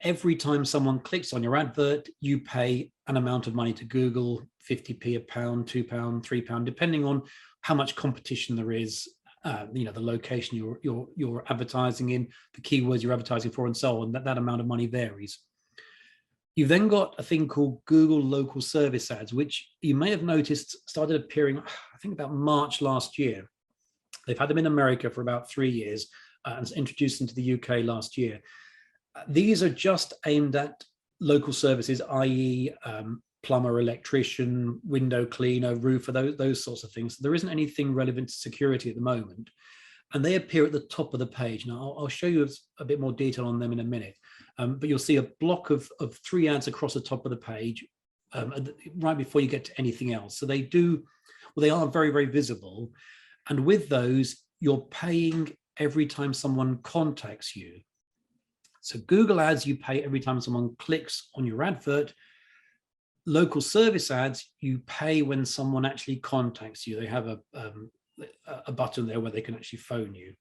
Speaker 1: every time someone clicks on your advert, you pay an amount of money to Google, 50p, £1, £2, £3, depending on how much competition there is, the location you're advertising in, the keywords you're advertising for, and so on. That amount of money varies. You've then got a thing called Google Local Service Ads, which you may have noticed started appearing, I think, about March last year. They've had them in America for about 3 years and introduced them to the UK last year. These are just aimed at local services, i.e. Plumber, electrician, window cleaner, roofer, those sorts of things. There isn't anything relevant to security at the moment. And they appear at the top of the page. Now, I'll show you a bit more detail on them in a minute. But you'll see a block of 3 ads across the top of the page right before you get to anything else. So they are very, very visible. And with those, you're paying every time someone contacts you. So Google Ads, you pay every time someone clicks on your advert. Local service ads, you pay when someone actually contacts you. They have a button there where they can actually phone you.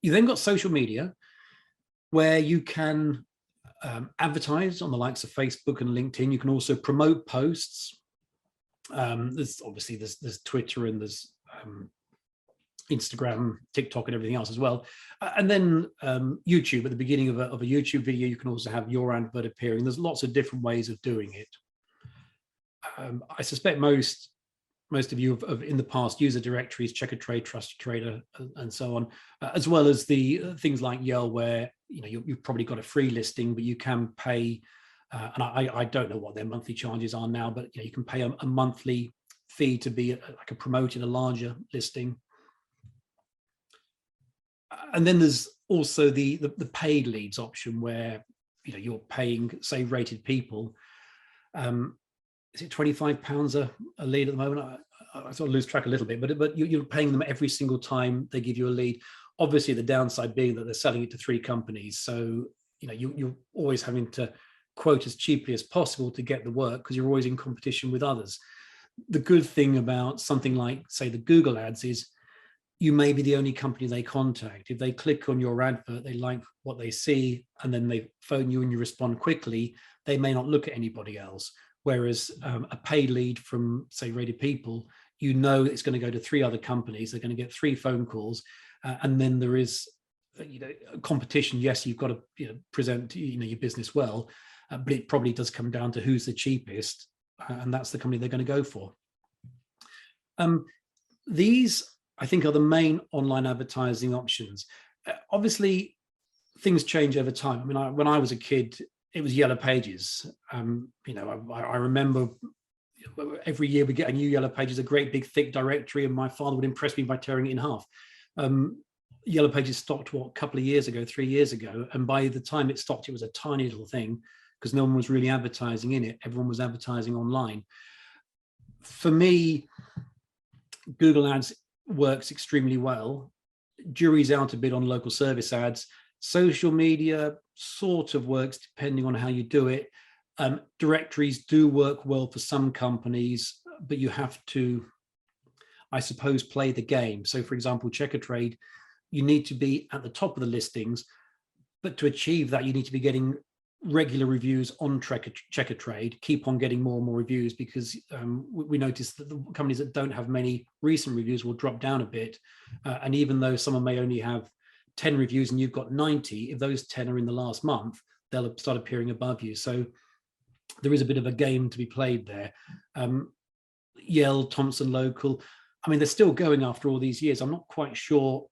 Speaker 1: You then got social media, where you can advertise on the likes of Facebook and LinkedIn. You can also promote posts. There's Twitter, and there's Instagram, TikTok, and everything else as well. And then YouTube, at the beginning of a YouTube video, you can also have your advert appearing. There's lots of different ways of doing it. I suspect most of you have in the past user directories, Checker Trade, Trusted Trader, and so on, as well as the things like Yale, where you've probably got a free listing, but you can pay. And I don't know what their monthly charges are now, but you can pay a monthly fee to be like a promote in a larger listing. And then there's also the paid leads option, where you're paying, say, rated people. Is it £25 a lead at the moment? I sort of lose track a little bit, but you're paying them every single time they give you a lead. Obviously, the downside being that they're selling it to 3 companies, so you're always having to quote as cheaply as possible to get the work, because you're always in competition with others. The good thing about something like, say, the Google ads is you may be the only company they contact. If they click on your advert, they like what they see, and then they phone you and you respond quickly, they may not look at anybody else. Whereas a paid lead from, say, Rated People, it's going to go to 3 other companies. They're going to get 3 phone calls, and then there is, competition. Yes, you've got to present your business well, but it probably does come down to who's the cheapest, and that's the company they're going to go for. These, I think, are the main online advertising options. Obviously, things change over time. I mean, when I was a kid, it was Yellow Pages. I remember every year we get a new Yellow Pages, a great big thick directory, and my father would impress me by tearing it in half. Yellow Pages stopped, a couple of years ago, 3 years ago, and by the time it stopped, it was a tiny little thing, because no one was really advertising in it. Everyone was advertising online. For me, Google Ads works extremely well. Jury's out a bit on local service ads. Social media sort of works depending on how you do it. Directories do work well for some companies, but you have to, I suppose, play the game. So, for example, Checkatrade, you need to be at the top of the listings, but to achieve that, you need to be getting regular reviews on Checkatrade, keep on getting more and more reviews, because we noticed that the companies that don't have many recent reviews will drop down a bit. And even though someone may only have 10 reviews and you've got 90, if those 10 are in the last month, they'll start appearing above you. So there is a bit of a game to be played there. Yell, Thompson Local, I mean, they're still going after all these years. I'm not quite sure,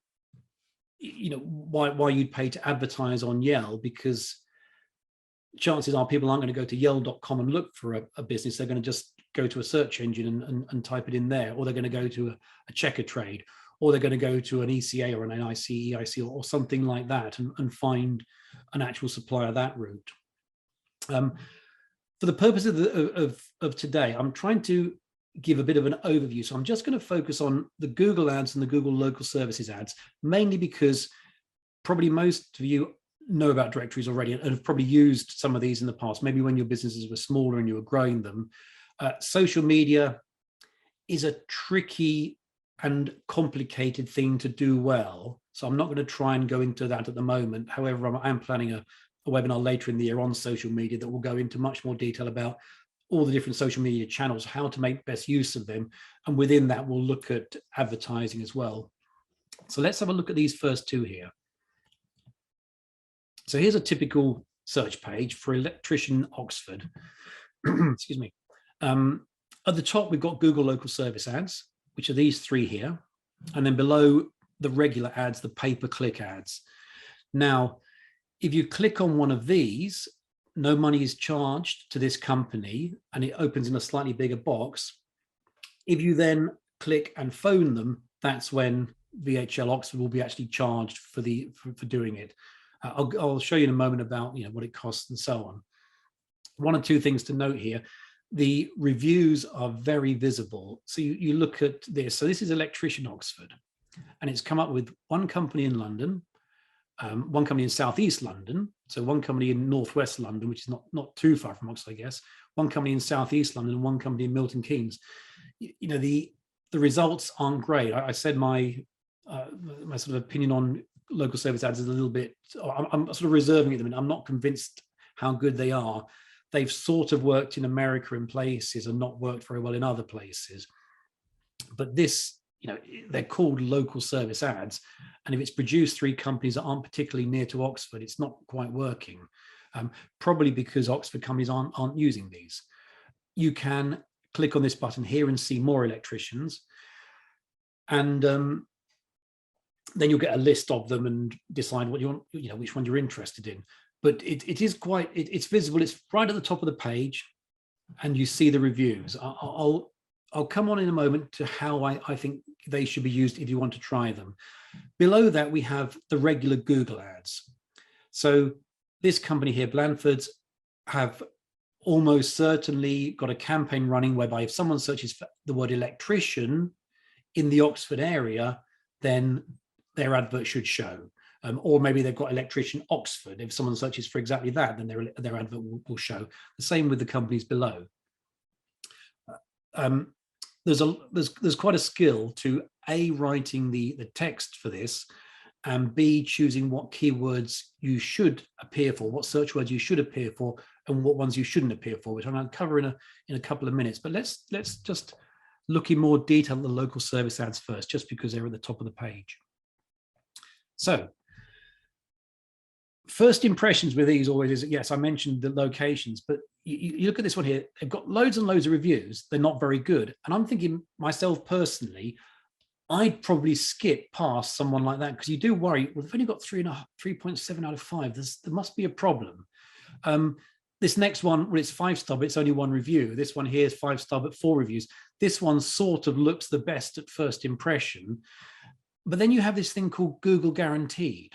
Speaker 1: why you'd pay to advertise on Yell, because chances are people aren't going to go to yell.com and look for a business. They're going to just go to a search engine and type it in there, or they're going to go to a Checkatrade, or they're going to go to an ECA or an EIC or something like that, and find an actual supplier that route. For the purpose of today, I'm trying to give a bit of an overview. So I'm just going to focus on the Google ads and the Google local services ads, mainly because probably most of you know about directories already and have probably used some of these in the past, maybe when your businesses were smaller and you were growing them. Social media is a tricky and complicated thing to do well, so I'm not going to try and go into that at the moment. However, I am planning a webinar later in the year on social media that will go into much more detail about all the different social media channels, how to make best use of them, and within that we'll look at advertising as well. So let's have a look at these first 2 here. So here's a typical search page for electrician Oxford. Excuse me. At the top, we've got Google local service ads, which are these 3 here. And then below the regular ads, the pay-per-click ads. Now, if you click on one of these, no money is charged to this company, and it opens in a slightly bigger box. If you then click and phone them, that's when VHL Oxford will be actually charged for doing it. I'll show you in a moment about what it costs and so on. 1 or 2 things to note here. The reviews are very visible. So you look at this. So this is Electrician Oxford, and it's come up with 1 company in London, 1 company in Southeast London, so 1 company in Northwest London, which is not too far from Oxford, I guess, 1 company in Southeast London, and 1 company in Milton Keynes. The results aren't great. I said my sort of opinion on local service ads is a little bit, I'm sort of reserving it. I'm not convinced how good they are. They've sort of worked in America in places and not worked very well in other places. But this, they're called local service ads. And if it's produced 3 companies that aren't particularly near to Oxford, it's not quite working. Probably because Oxford companies aren't using these. You can click on this button here and see more electricians. And then you'll get a list of them and decide what you want, which one you're interested in. But it's visible. It's right at the top of the page, and you see the reviews. I'll I'll come on in a moment to how I think they should be used if you want to try them. Below that, we have the regular Google ads. So this company here, Blandford's, have almost certainly got a campaign running whereby if someone searches for the word electrician in the Oxford area, then their advert should show. Or maybe they've got electrician Oxford. If someone searches for exactly that, then their advert will show. The same with the companies below. There's quite a skill to A, writing the text for this, and B, choosing what keywords you should appear for, what search words you should appear for, and what ones you shouldn't appear for, which I'm going to cover in a couple of minutes. But let's just look in more detail at the local service ads first, just because they're at the top of the page. So first impressions with these always is, yes, I mentioned the locations, but you look at this one here, they've got loads and loads of reviews. They're not very good. And I'm thinking myself personally, I'd probably skip past someone like that, because you do worry, well, we've only got 3.7 out of 5. There must be a problem. This next one, well, it's 5-star, but it's only 1 review. This one here is 5-star, but 4 reviews. This one sort of looks the best at first impression. But then you have this thing called Google Guaranteed,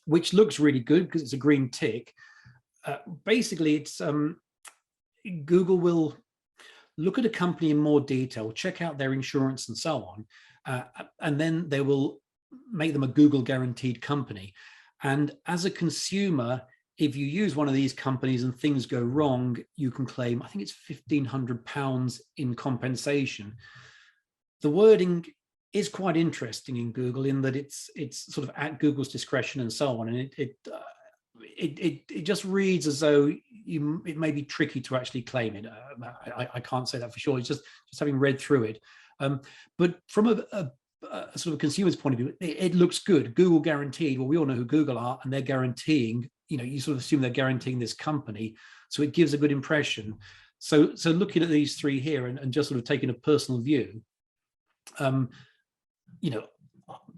Speaker 1: which looks really good because it's a green tick. Basically, it's Google will look at a company in more detail, check out their insurance and so on, and then they will make them a Google Guaranteed company. And as a consumer, if you use one of these companies and things go wrong, you can claim, I think it's £1,500 in compensation. The wording is quite interesting in Google, in that it's sort of at Google's discretion and so on, and it just reads as though it may be tricky to actually claim it. I can't say that for sure. It's just having read through it. But from a sort of consumer's point of view, it looks good. Google Guaranteed. Well, we all know who Google are, and they're guaranteeing. You sort of assume they're guaranteeing this company, so it gives a good impression. So looking at these 3 here and just sort of taking a personal view,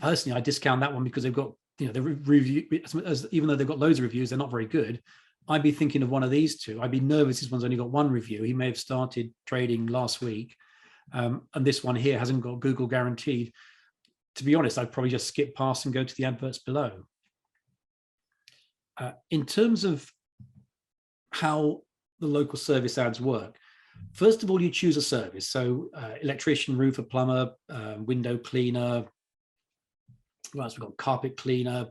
Speaker 1: personally, I discount that one because they've got, the review, even though they've got loads of reviews, they're not very good. I'd be thinking of one of these 2. I'd be nervous this one's only got 1 review. He may have started trading last week, and this one here hasn't got Google Guaranteed. To be honest, I'd probably just skip past and go to the adverts below. In terms of how the local service ads work, first of all, you choose a service. So electrician, roofer, plumber, window cleaner, what else? We've got carpet cleaner,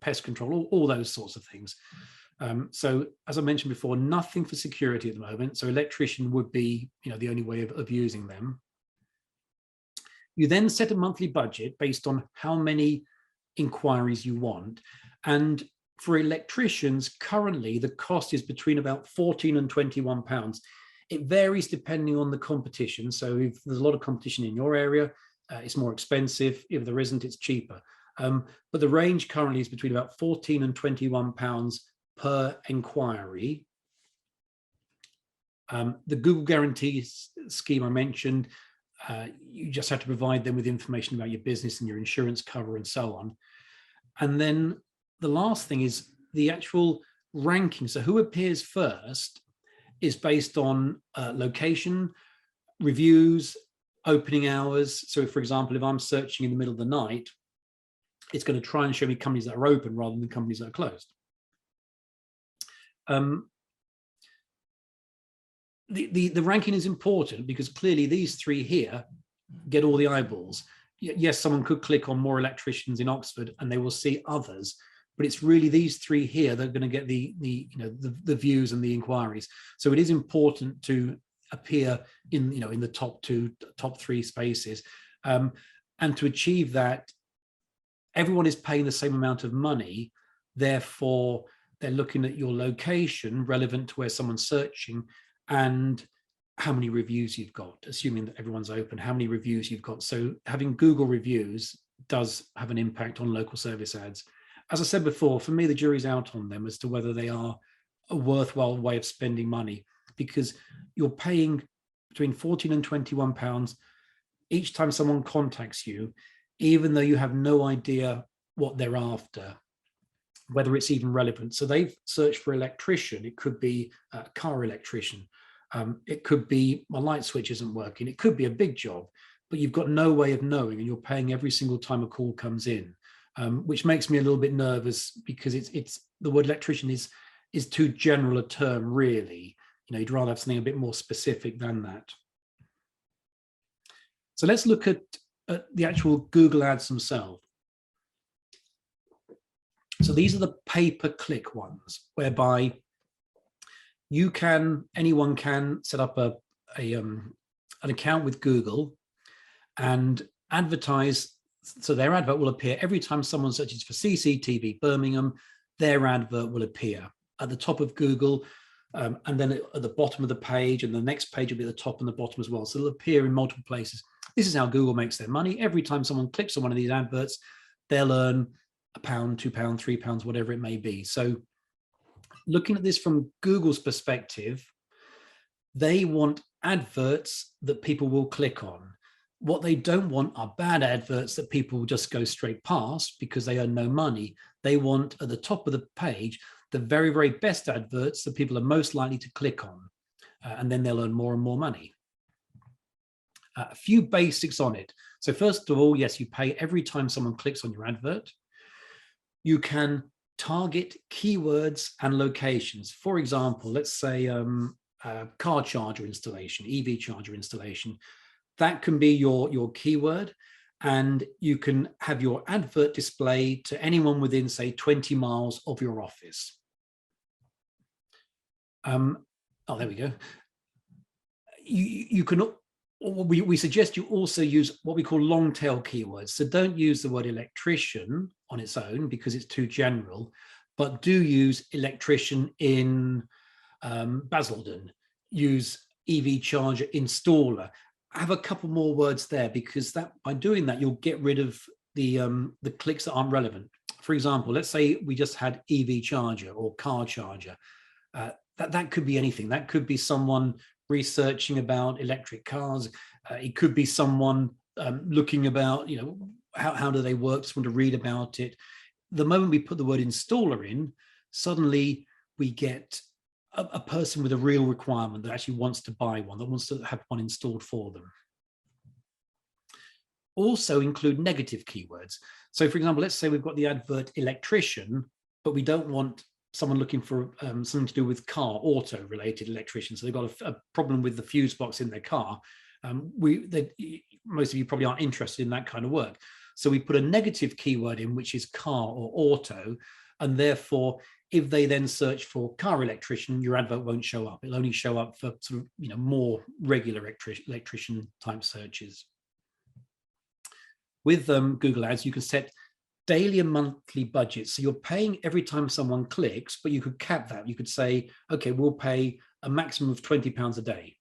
Speaker 1: pest control, all those sorts of things. So as I mentioned before, nothing for security at the moment. So electrician would be, the only way of using them. You then set a monthly budget based on how many inquiries you want. And for electricians, currently the cost is between about £14 and £21. It varies depending on the competition. So if there's a lot of competition in your area, it's more expensive. If there isn't, it's cheaper. But the range currently is between about £14 and £21 per inquiry. The Google Guarantee scheme I mentioned, you just have to provide them with information about your business and your insurance cover and so on. And then the last thing is the actual ranking. So who appears first is based on location, reviews, opening hours. So for example, if I'm searching in the middle of the night, it's going to try and show me companies that are open rather than companies that are closed. The ranking is important because clearly these 3 here get all the eyeballs. Yes, someone could click on more electricians in Oxford and they will see others, but it's really these 3 here that are going to get the views and the inquiries. So it is important to appear in the top 3 spaces, and to achieve that, everyone is paying the same amount of money. Therefore, they're looking at your location relevant to where someone's searching, and how many reviews you've got, assuming that everyone's open, how many reviews you've got. So having Google reviews does have an impact on local service ads. As I said before, for me, the jury's out on them as to whether they are a worthwhile way of spending money, because you're paying between £14 and £21 each time someone contacts you, even though you have no idea what they're after, whether it's even relevant. So they've searched for electrician. It could be a car electrician. It could be my light switch isn't working. It could be a big job, but you've got no way of knowing, and you're paying every single time a call comes in, which makes me a little bit nervous because it's the word electrician is too general a term, really. You'd rather have something a bit more specific than that. So let's look at the actual Google ads themselves. So these are the pay-per-click ones, whereby anyone can set up an account with Google and advertise. So their advert will appear every time someone searches for CCTV Birmingham. Their advert will appear at the top of Google, and then at the bottom of the page, and the next page will be at the top and the bottom as well. So it'll appear in multiple places. This is how Google makes their money. Every time someone clicks on one of these adverts, they'll earn £1, £2, £3, whatever it may be. So looking at this from Google's perspective, they want adverts that people will click on. What they don't want are bad adverts that people will just go straight past because they earn no money. They want at the top of the page the very, very best adverts that people are most likely to click on, and then they'll earn more and more money. A few basics on it. So first of all, yes, you pay every time someone clicks on your advert. You can target keywords and locations. For example, let's say car charger installation, EV charger installation. That can be your keyword, and you can have your advert display to anyone within, say, 20 miles of your office. Oh, there we go. You can. We suggest you also use what we call long tail keywords. So don't use the word electrician on its own because it's too general, but do use electrician in Basildon. Use EV charger installer. Have a couple more words there, because by doing that, you'll get rid of the clicks that aren't relevant. For example, let's say we just had EV charger or car charger. That could be anything. That could be someone researching about electric cars. It could be someone looking about, how do they work, just want to read about it. The moment we put the word installer in, suddenly we get a person with a real requirement that actually wants to buy one, that wants to have one installed for them. Also include negative keywords. So for example, let's say we've got the advert electrician, but we don't want someone looking for something to do with auto related electrician. So they've got a problem with the fuse box in their car. Most of you probably aren't interested in that kind of work. So we put a negative keyword in, which is car or auto, and therefore if they then search for car electrician, your advert won't show up. It'll only show up for sort of more regular electrician type searches. With Google Ads, you can set daily and monthly budgets. So you're paying every time someone clicks, but you could cap that. You could say, okay, we'll pay a maximum of £20 a day.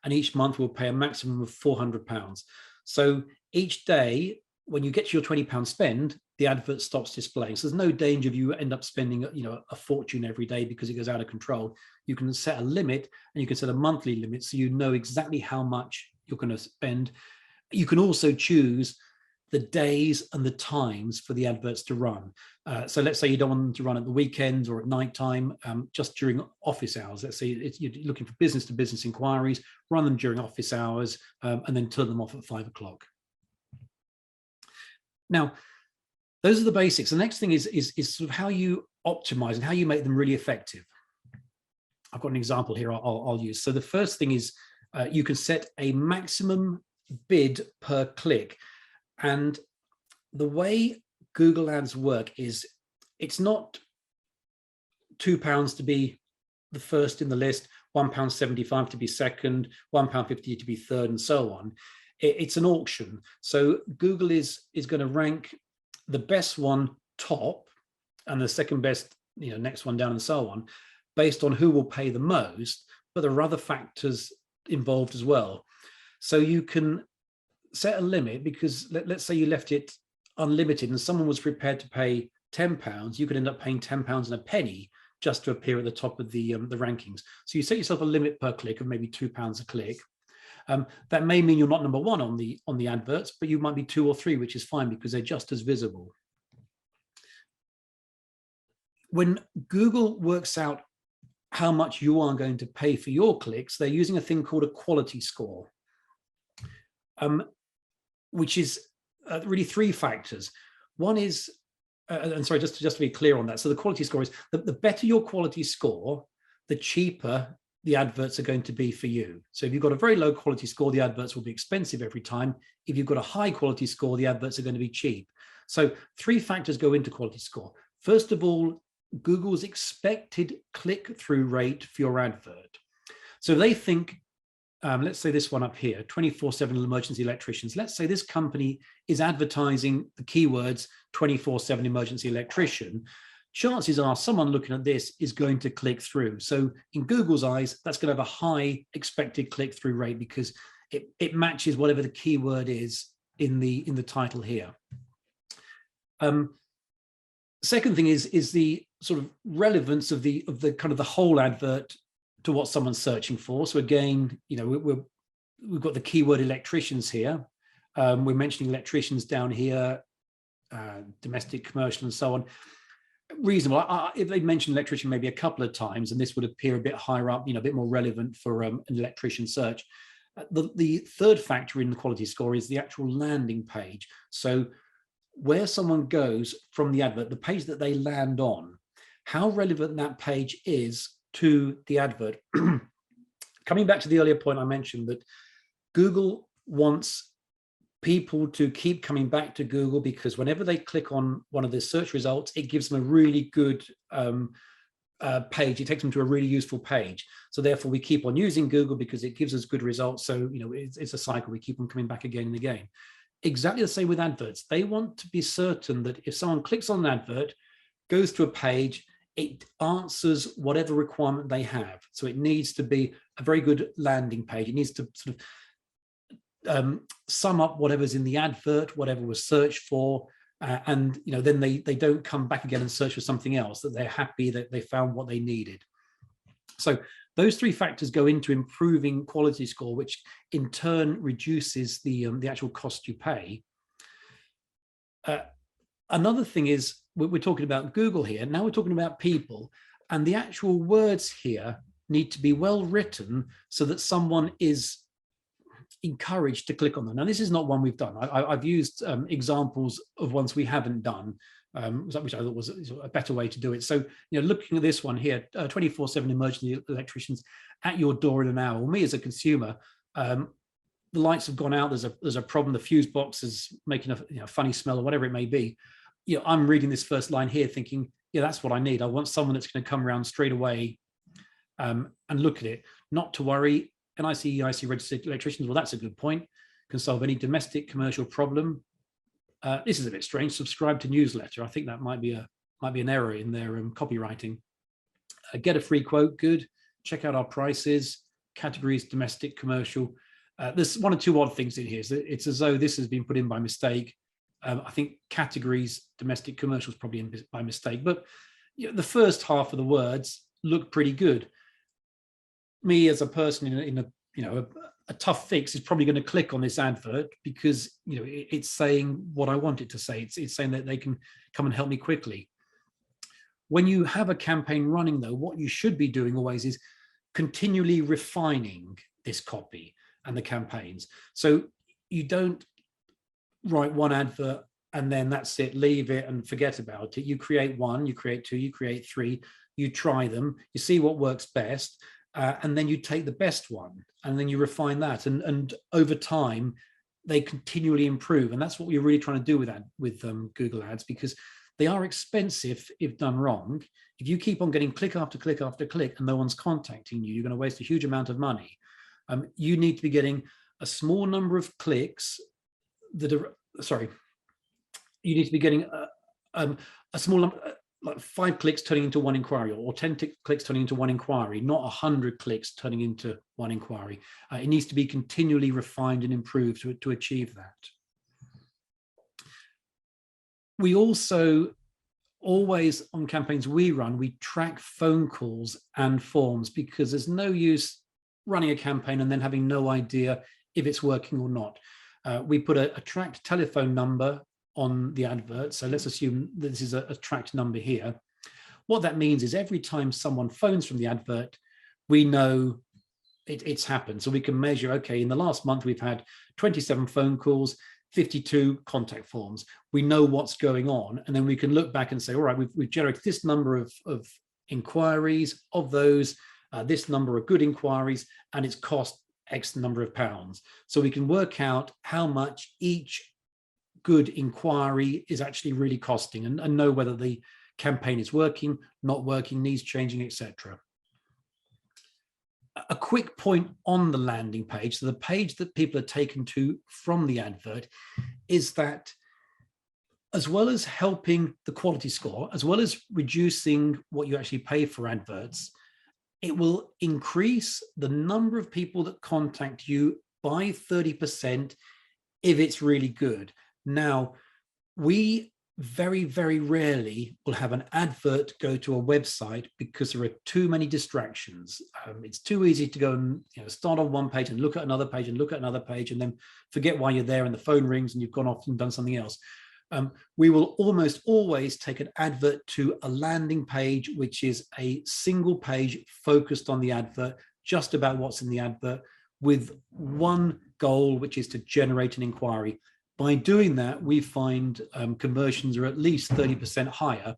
Speaker 1: And each month we'll pay a maximum of £400. So each day, when you get to your £20 spend, the advert stops displaying. So there's no danger of you end up spending, a fortune every day because it goes out of control. You can set a limit, and you can set a monthly limit so you know exactly how much you're going to spend. You can also choose the days and the times for the adverts to run. So let's say you don't want them to run at the weekends or at nighttime, just during office hours. Let's say you're looking for business to business inquiries, run them during office hours, and then turn them off at 5 o'clock. Now, those are the basics. The next thing is sort of how you optimize and how you make them really effective. I've got an example here I'll use. So the first thing is you can set a maximum bid per click. And the way Google Ads work is it's not £2 to be the first in the list, £1.75 to be second, £1.50 to be third, and so on. It's an auction. So Google is going to rank the best one top and the second best, next one down, and so on, based on who will pay the most. But there are other factors involved as well. So you can set a limit, because let's say you left it unlimited and someone was prepared to pay £10, you could end up paying £10 and a penny just to appear at the top of the rankings. So you set yourself a limit per click of maybe £2 a click. That may mean you're not number one on the adverts, but you might be 2 or 3, which is fine because they're just as visible. When Google works out how much you are going to pay for your clicks, they're using a thing called a quality score, which is really three factors. One is, and sorry, just to be clear on that. So the quality score is the better your quality score, the cheaper the adverts are going to be for you. So if you've got a very low quality score, the adverts will be expensive every time. If you've got a high quality score, the adverts are going to be cheap. So three factors go into quality score. First of all, Google's expected click-through rate for your advert. So they think, let's say this one up here, 24/7 emergency electricians. Let's say this company is advertising the keywords 24/7 emergency electrician. Chances are someone looking at this is going to click through. So in Google's eyes, that's going to have a high expected click-through rate because it matches whatever the keyword is in the title here. Second thing is the sort of relevance of the kind of the whole advert to what someone's searching for. So again, you know, we've got the keyword electricians here. We're mentioning electricians down here, domestic, commercial, and so on. Reasonable. If they mentioned electrician maybe a couple of times, and this would appear a bit higher up, you know, a bit more relevant for an electrician search. The third factor in the quality score is the actual landing page. So where someone goes from the advert, the page that they land on, how relevant that page is to the advert. Coming back to the earlier point I mentioned, that Google wants people to keep coming back to Google because whenever they click on one of the search results, it gives them a really good page. It takes them to a really useful page. So therefore we keep on using Google because it gives us good results. So, you know, it's a cycle. We keep on coming back again and again. Exactly the same with adverts. They want to be certain that if someone clicks on an advert, goes to a page, it answers whatever requirement they have. So it needs to be a very good landing page. It needs to sort of sum up whatever's in the advert, whatever was searched for, and you know, then they don't come back again and search for something else, that they're happy that they found what they needed. So those three factors go into improving quality score, which in turn reduces the actual cost you pay. Another thing is, we're talking about Google here, now we're talking about people, and the actual words here need to be well written so that someone is encouraged to click on them. Now, this is not one we've done. I've used examples of ones we haven't done, which I thought was a better way to do it. So, you know, looking at this one here, 24/7 emergency electricians at your door in an hour. Well, me as a consumer, the lights have gone out. There's a problem. The fuse box is making a funny smell or whatever it may be. You know, I'm reading this first line here, thinking, yeah, that's what I need. I want someone that's going to come around straight away and look at it. Not to worry. NIC registered electricians. Well, that's a good point. Can solve any domestic, commercial problem. This is a bit strange. Subscribe to newsletter. I think that might be an error in their copywriting. Get a free quote. Good. Check out our prices. Categories: domestic, commercial. There's one or two odd things in here. So it's as though this has been put in by mistake. I think categories, domestic, commercial is probably in by mistake. But you know, the first half of the words look pretty good. Me as a person in a tough fix is probably going to click on this advert because, you know, it's saying what I want it to say. It's saying that they can come and help me quickly. When you have a campaign running, though, what you should be doing always is continually refining this copy and the campaigns. So you don't write one advert and then that's it, leave it and forget about it. You create one, you create two, you create three, you try them, you see what works best. And then you take the best one and then you refine that. And over time, they continually improve. And that's what we're really trying to do with Google Ads, because they are expensive if done wrong. If you keep on getting click after click after click and no one's contacting you, you're going to waste a huge amount of money. You need to be getting a small number of clicks that are, you need to be getting a small number, like 5 clicks turning into 1 inquiry, or 10 clicks turning into 1 inquiry, not 100 clicks turning into 1 inquiry. It needs to be continually refined and improved to achieve that. We also always, on campaigns we run, we track phone calls and forms, because there's no use running a campaign and then having no idea if it's working or not. We put a tracked telephone number on the advert. So let's assume this is a tracked number here. what that means is every time someone phones from the advert, we know it's happened. So we can measure, okay, in the last month, we've had 27 phone calls, 52 contact forms. We know what's going on. And then we can look back and say, all right, we've generated this number of inquiries. Of those, this number are good inquiries, and it's cost X number of pounds. So we can work out how much each good inquiry is actually really costing, and know whether the campaign is working, not working, needs changing, etc. A quick point on the landing page, so the page that people are taken to from the advert, is that as well as helping the quality score, as well as reducing what you actually pay for adverts, it will increase the number of people that contact you by 30% if it's really good. Now, we very, very rarely will have an advert go to a website because there are too many distractions. It's too easy to go and start on one page and look at another page and look at another page and then forget why you're there and the phone rings and you've gone off and done something else. We will almost always take an advert to a landing page, which is a single page focused on the advert, just about what's in the advert, with one goal, which is to generate an inquiry. By doing that, we find conversions are at least 30% higher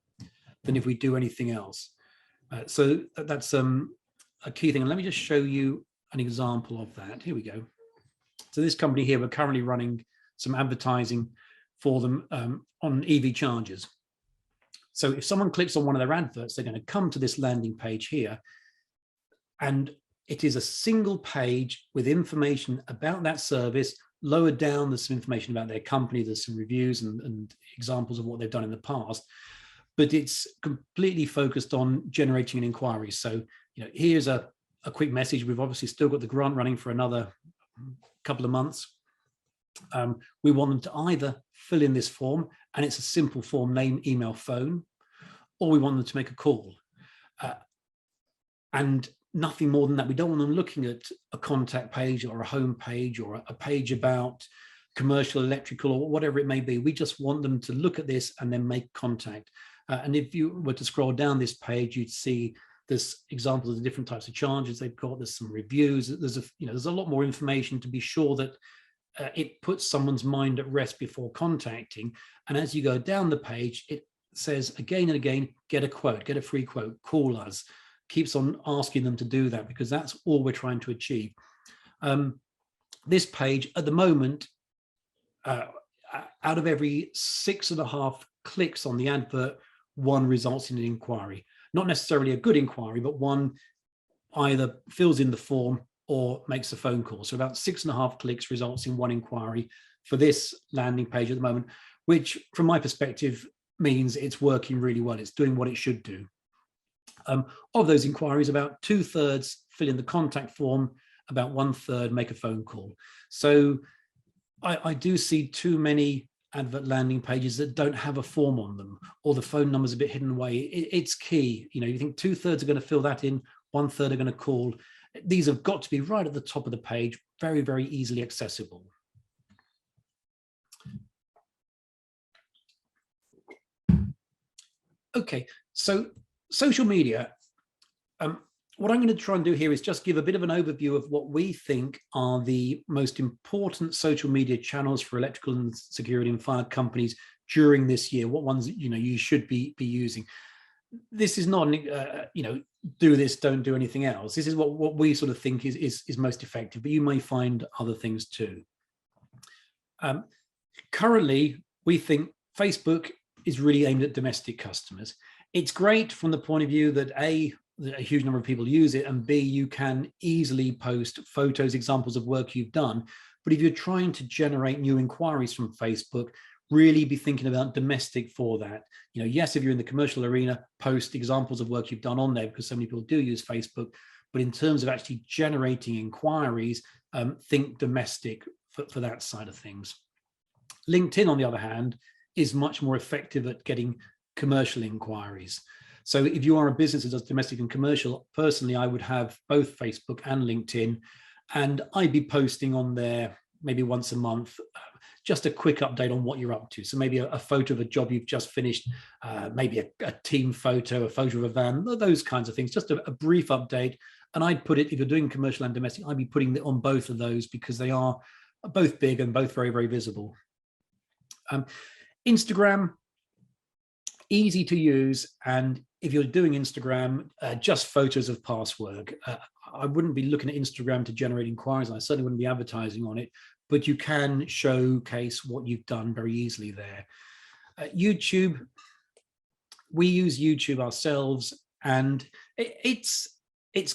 Speaker 1: than if we do anything else. So that's a key thing. And let me just show you an example of that. Here we go. So this company here, we're currently running some advertising for them on EV chargers. So if someone clicks on one of their adverts, they're going to come to this landing page here, and it is a single page with information about that service. Lower down, there's some information about their company, there's some reviews and examples of what they've done in the past, but it's completely focused on generating an inquiry. So, here's a quick message. We've obviously still got the grant running for another couple of months. We want them to either fill in this form, and it's a simple form, name, email, phone, or we want them to make a call. And nothing more than that. We don't want them looking at a contact page or a home page or a page about commercial, electrical, or whatever it may be. We just want them to look at this and then make contact. And if you were to scroll down this page, you'd see there's examples of the different types of charges they've got. There's some reviews. There's a lot more information to be sure that it puts someone's mind at rest before contacting. And as you go down the page, it says again and again, get a quote, get a free quote, call us. Keeps on asking them to do that because that's all we're trying to achieve. This page at the moment, out of every 6.5 clicks on the advert, one results in an inquiry. Not necessarily a good inquiry, but one either fills in the form or makes a phone call. So about 6.5 clicks results in one inquiry for this landing page at the moment, which from my perspective means it's working really well. It's doing what it should do. Of those inquiries, about 2/3 fill in the contact form, about 1/3 make a phone call. So I do see too many advert landing pages that don't have a form on them, or the phone number's a bit hidden away. It's key. You think 2/3 are going to fill that in, 1/3 are going to call. These have got to be right at the top of the page, very, very easily accessible. Okay, so social media. What I'm going to try and do here is just give a bit of an overview of what we think are the most important social media channels for electrical and security and fire companies during this year. What ones you should be using. This is not do this, don't do anything else. This is what we sort of think is most effective, but you may find other things too. Currently, we think Facebook is really aimed at domestic customers. It's great from the point of view that a huge number of people use it, and B, you can easily post photos, examples of work you've done. But if you're trying to generate new inquiries from Facebook, really be thinking about domestic for that. Yes, if you're in the commercial arena, post examples of work you've done on there because so many people do use Facebook. But in terms of actually generating inquiries, think domestic for that side of things. LinkedIn, on the other hand, is much more effective at getting commercial inquiries. So if you are a business that does domestic and commercial, personally, I would have both Facebook and LinkedIn, and I'd be posting on there maybe once a month, just a quick update on what you're up to. So maybe a photo of a job you've just finished, maybe a team photo, a photo of a van, those kinds of things, just a brief update. And I'd put it, if you're doing commercial and domestic, I'd be putting it on both of those because they are both big and both very, very visible. Instagram, easy to use. And if you're doing Instagram, just photos of past work. I wouldn't be looking at Instagram to generate inquiries. And I certainly wouldn't be advertising on it, but you can showcase what you've done very easily there. YouTube, we use YouTube ourselves, and it's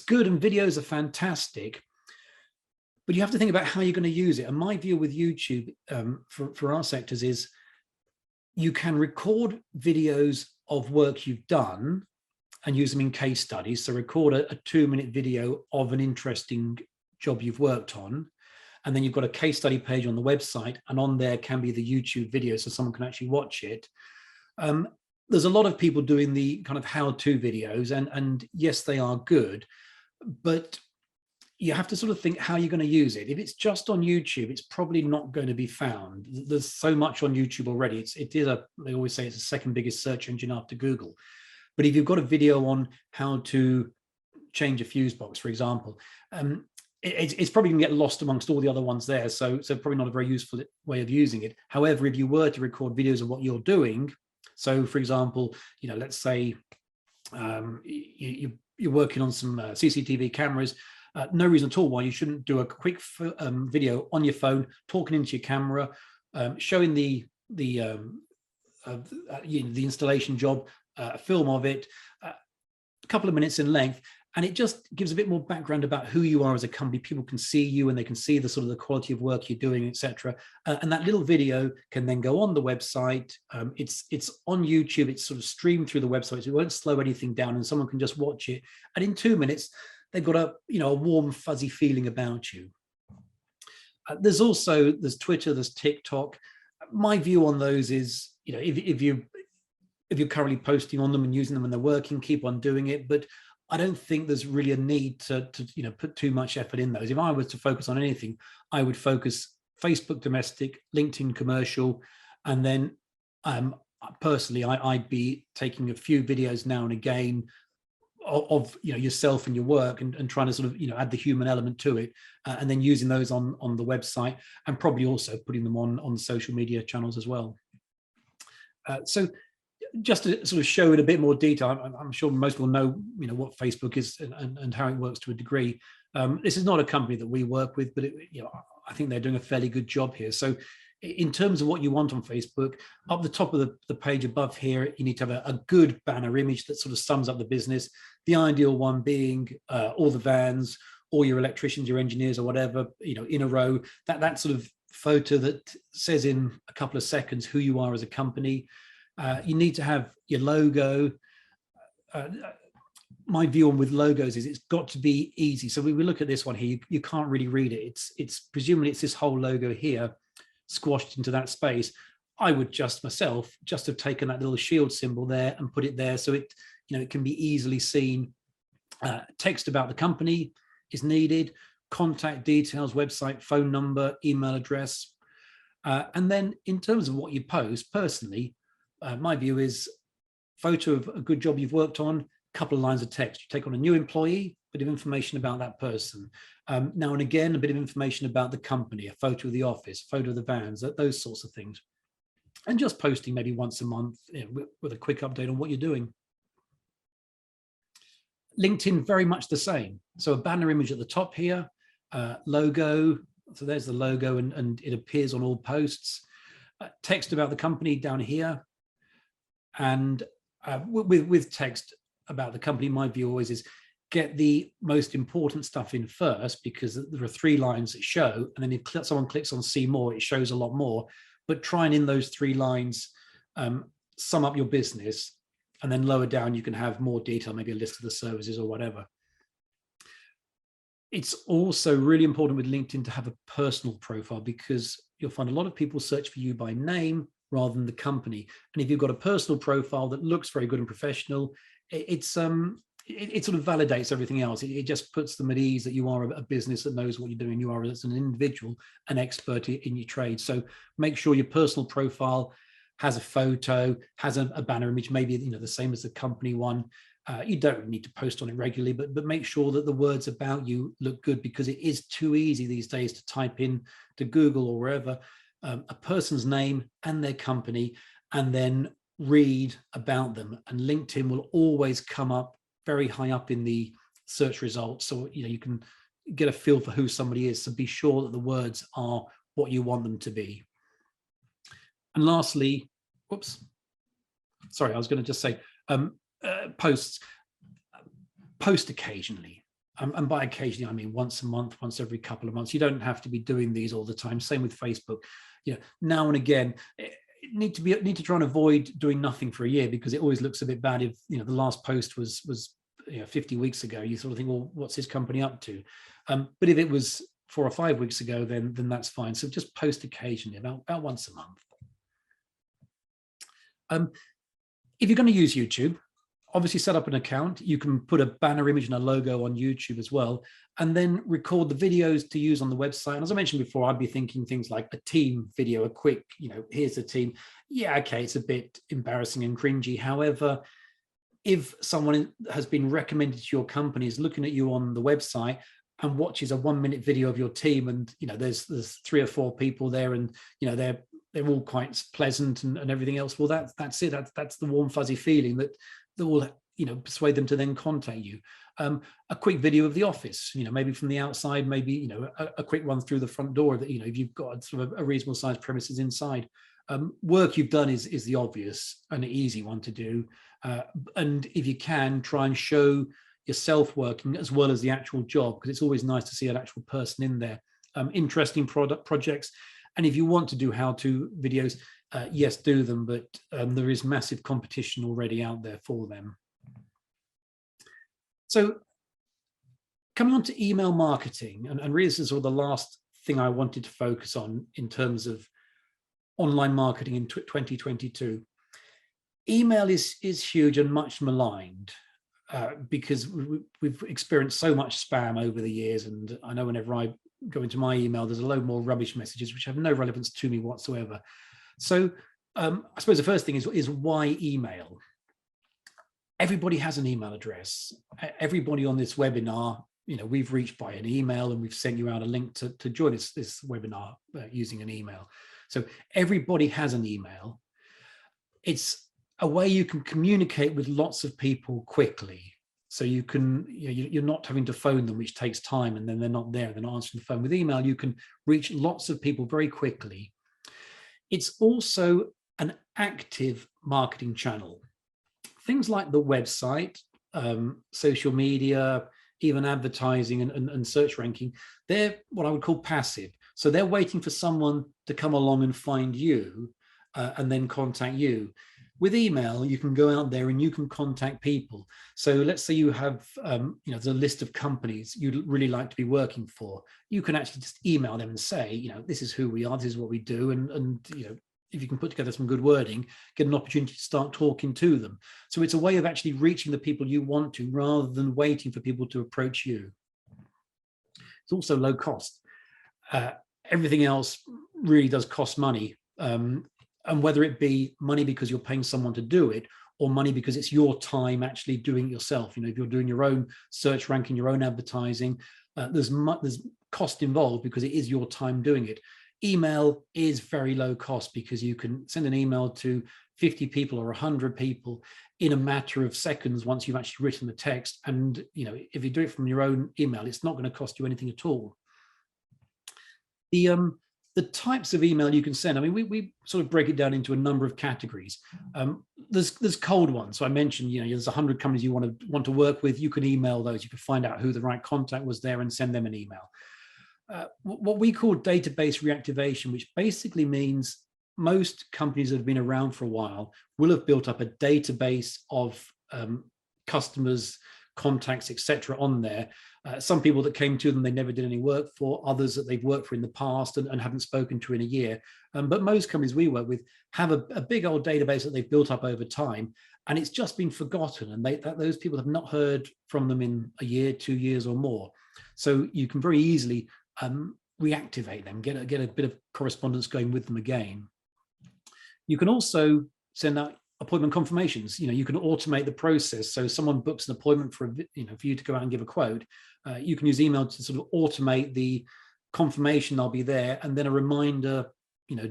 Speaker 1: good and videos are fantastic, but you have to think about how you're going to use it. And my view with YouTube for our sectors is you can record videos of work you've done and use them in case studies. So record a 2-minute video of an interesting job you've worked on. And then you've got a case study page on the website, and on there can be the YouTube video so someone can actually watch it. There's a lot of people doing the kind of how-to videos, and yes, they are good, but you have to sort of think how you're going to use it. If it's just on YouTube, it's probably not going to be found. There's so much on YouTube already. They always say it's the second biggest search engine after Google. But if you've got a video on how to change a fuse box, for example, it's probably going to get lost amongst all the other ones there. So probably not a very useful way of using it. However, if you were to record videos of what you're doing, so for example, let's say you're working on some CCTV cameras, no reason at all why you shouldn't do a quick video on your phone, talking into your camera, showing the installation job, a film of it, a couple of minutes in length, and it just gives a bit more background about who you are as a company. People can see you and they can see the sort of the quality of work you're doing, etc. And that little video can then go on the website. It's on YouTube. It's sort of streamed through the website, so it won't slow anything down, and someone can just watch it. And in 2 minutes, they've got a warm, fuzzy feeling about you. There's Twitter, there's TikTok. My view on those is, if you're currently posting on them and using them and they're working, keep on doing it. But I don't think there's really a need to put too much effort in those. If I was to focus on anything, I would focus Facebook domestic, LinkedIn commercial, and then personally, I'd be taking a few videos now and again of yourself and your work, and trying to sort of add the human element to it, and then using those on the website, and probably also putting them on social media channels as well. So just to sort of show it a bit more detail, I'm sure most people know what Facebook is and how it works to a degree. This is not a company that we work with, but I think they're doing a fairly good job here. So in terms of what you want on Facebook, up the top of the page above here, you need to have a good banner image that sort of sums up the business. The ideal one being all the vans, all your electricians, your engineers, or whatever, in a row. That sort of photo that says in a couple of seconds who you are as a company. You need to have your logo. My view on with logos is it's got to be easy. So we look at this one here, you can't really read it. It's presumably it's this whole logo here squashed into that space. I would just have taken that little shield symbol there and put it there so it can be easily seen. Text about the company is needed, contact details, website, phone number, email address. And then in terms of what you post, personally, my view is photo of a good job you've worked on, couple of lines of text. You take on a new employee, bit of information about that person. Now and again, a bit of information about the company, a photo of the office, a photo of the vans, those sorts of things. And just posting maybe once a month with a quick update on what you're doing. LinkedIn, very much the same. So a banner image at the top here, logo. So there's the logo and it appears on all posts. Text about the company down here. And with text about the company, my view always is get the most important stuff in first, because there are 3 lines that show, and then if someone clicks on see more, it shows a lot more. But try and in those 3 lines, sum up your business, and then lower down you can have more detail, maybe a list of the services or whatever. It's also really important with LinkedIn to have a personal profile, because you'll find a lot of people search for you by name rather than the company. And if you've got a personal profile that looks very good and professional, it's it sort of validates everything else. It just puts them at ease that you are a business that knows what you're doing. You are, as an individual, an expert in your trade. So make sure your personal profile has a photo, has a banner image, maybe the same as the company one. You don't need to post on it regularly, but make sure that the words about you look good, because it is too easy these days to type in to Google or wherever a person's name and their company, and then read about them. And LinkedIn will always come up very high up in the search results, so you can get a feel for who somebody is. So be sure that the words are what you want them to be. And lastly, whoops, sorry, I was going to just say post occasionally. And by occasionally, I mean once a month, once every couple of months. You don't have to be doing these all the time. Same with Facebook. Now and again, need to try and avoid doing nothing for a year, because it always looks a bit bad if the last post was 50 weeks ago. You sort of think, well, what's his company up to? But if it was 4 or 5 weeks ago, then that's fine. So just post occasionally, about once a month. If you're going to use YouTube, obviously set up an account. You can put a banner image and a logo on YouTube as well, and then record the videos to use on the website. And as I mentioned before, I'd be thinking things like a team video, a quick, here's the team. Yeah, okay, it's a bit embarrassing and cringy. However, if someone has been recommended to your company, is looking at you on the website and watches a 1-minute video of your team, and there's 3 or 4 people there, and they're all quite pleasant and everything else, well, that's it. That's the warm fuzzy feeling that will persuade them to then contact you. A quick video of the office, maybe from the outside, maybe a quick one through the front door, that if you've got sort of a reasonable sized premises inside. Work you've done is the obvious and the easy one to do, and if you can, try and show yourself working as well as the actual job, because it's always nice to see an actual person in there. Interesting projects, and if you want to do how-to videos, yes, do them, but there is massive competition already out there for them. So coming on to email marketing, and really this is sort of the last thing I wanted to focus on in terms of online marketing in 2022. Email is huge and much maligned because we've experienced so much spam over the years, and I know whenever I go into my email, there's a load more rubbish messages which have no relevance to me whatsoever. So I suppose the first thing is why email? Everybody has an email address. Everybody on this webinar, we've reached by an email, and we've sent you out a link to join this webinar using an email. So everybody has an email. It's a way you can communicate with lots of people quickly. So you can, you're not having to phone them, which takes time, and then they're not there, they're not answering the phone. With email, you can reach lots of people very quickly. It's also an active marketing channel. Things like the website, social media, even advertising and search ranking, they're what I would call passive. So they're waiting for someone to come along and find you and then contact you. With email, you can go out there and you can contact people. So let's say you have the list of companies you'd really like to be working for. You can actually just email them and say, this is who we are, this is what we do, and if you can put together some good wording, get an opportunity to start talking to them. So it's a way of actually reaching the people you want to, rather than waiting for people to approach you. It's also low cost. Everything else really does cost money. And whether it be money because you're paying someone to do it, or money because it's your time actually doing it yourself. If you're doing your own search ranking, your own advertising, there's cost involved because it is your time doing it. Email is very low cost because you can send an email to 50 people or 100 people in a matter of seconds once you've actually written the text. And if you do it from your own email, it's not going to cost you anything at all. The types of email you can send, I mean, we sort of break it down into a number of categories. There's cold ones. So I mentioned, there's 100 companies you want to work with. You can email those. You can find out who the right contact was there and send them an email. What we call database reactivation, which basically means most companies that have been around for a while will have built up a database of customers, contacts, etc. on there. Some people that came to them they never did any work for, others that they've worked for in the past and haven't spoken to in a year. But most companies we work with have a big old database that they've built up over time, and it's just been forgotten, and those people have not heard from them in a year, 2 years or more. So you can very easily reactivate them, get a bit of correspondence going with them again. You can also send out appointment confirmations. You can automate the process. So someone books an appointment for for you to go out and give a quote. You can use email to sort of automate the confirmation I'll be there, and then a reminder,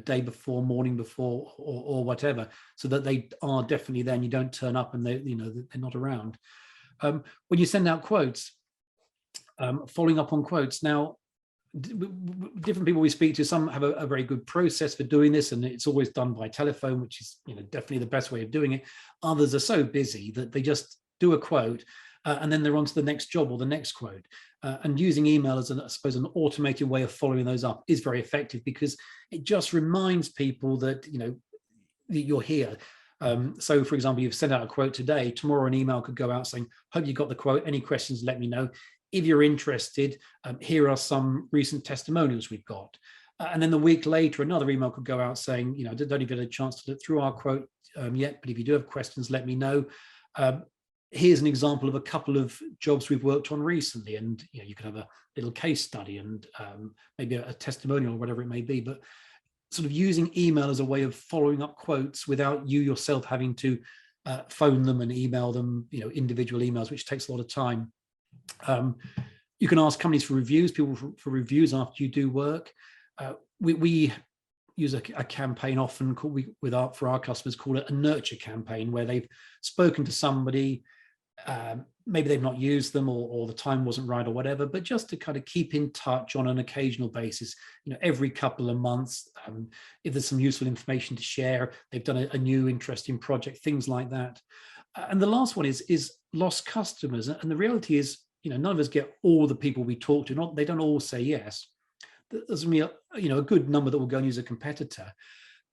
Speaker 1: day before, morning before, or whatever, so that they are definitely there and you don't turn up and they're not around. When you send out quotes, following up on quotes. Now, different people we speak to, some have a very good process for doing this, and it's always done by telephone, which is definitely the best way of doing it. Others are so busy that they just do a quote and then they're on to the next job or the next quote. And using email as, I suppose, an automated way of following those up is very effective, because it just reminds people that that you're here. So, for example, you've sent out a quote today. Tomorrow, an email could go out saying, "Hope you got the quote. Any questions? Let me know. If you're interested, here are some recent testimonials we've got." And then the week later, another email could go out saying, "Don't even get a chance to look through our quote yet, but if you do have questions, let me know. Here's an example of a couple of jobs we've worked on recently," and you can have a little case study and maybe a testimonial or whatever it may be. But sort of using email as a way of following up quotes without you yourself having to phone them and email them, individual emails, which takes a lot of time. You can ask companies for reviews, people for reviews after you do work. We use a campaign often for our customers, called it a nurture campaign, where they've spoken to somebody, maybe they've not used them, or the time wasn't right or whatever, but just to kind of keep in touch on an occasional basis, every couple of months, if there's some useful information to share, they've done a new interesting project, things like that. And the last one is lost customers. And the reality is, none of us get all the people we talk to. They don't all say yes. There's going to be a good number that will go and use a competitor,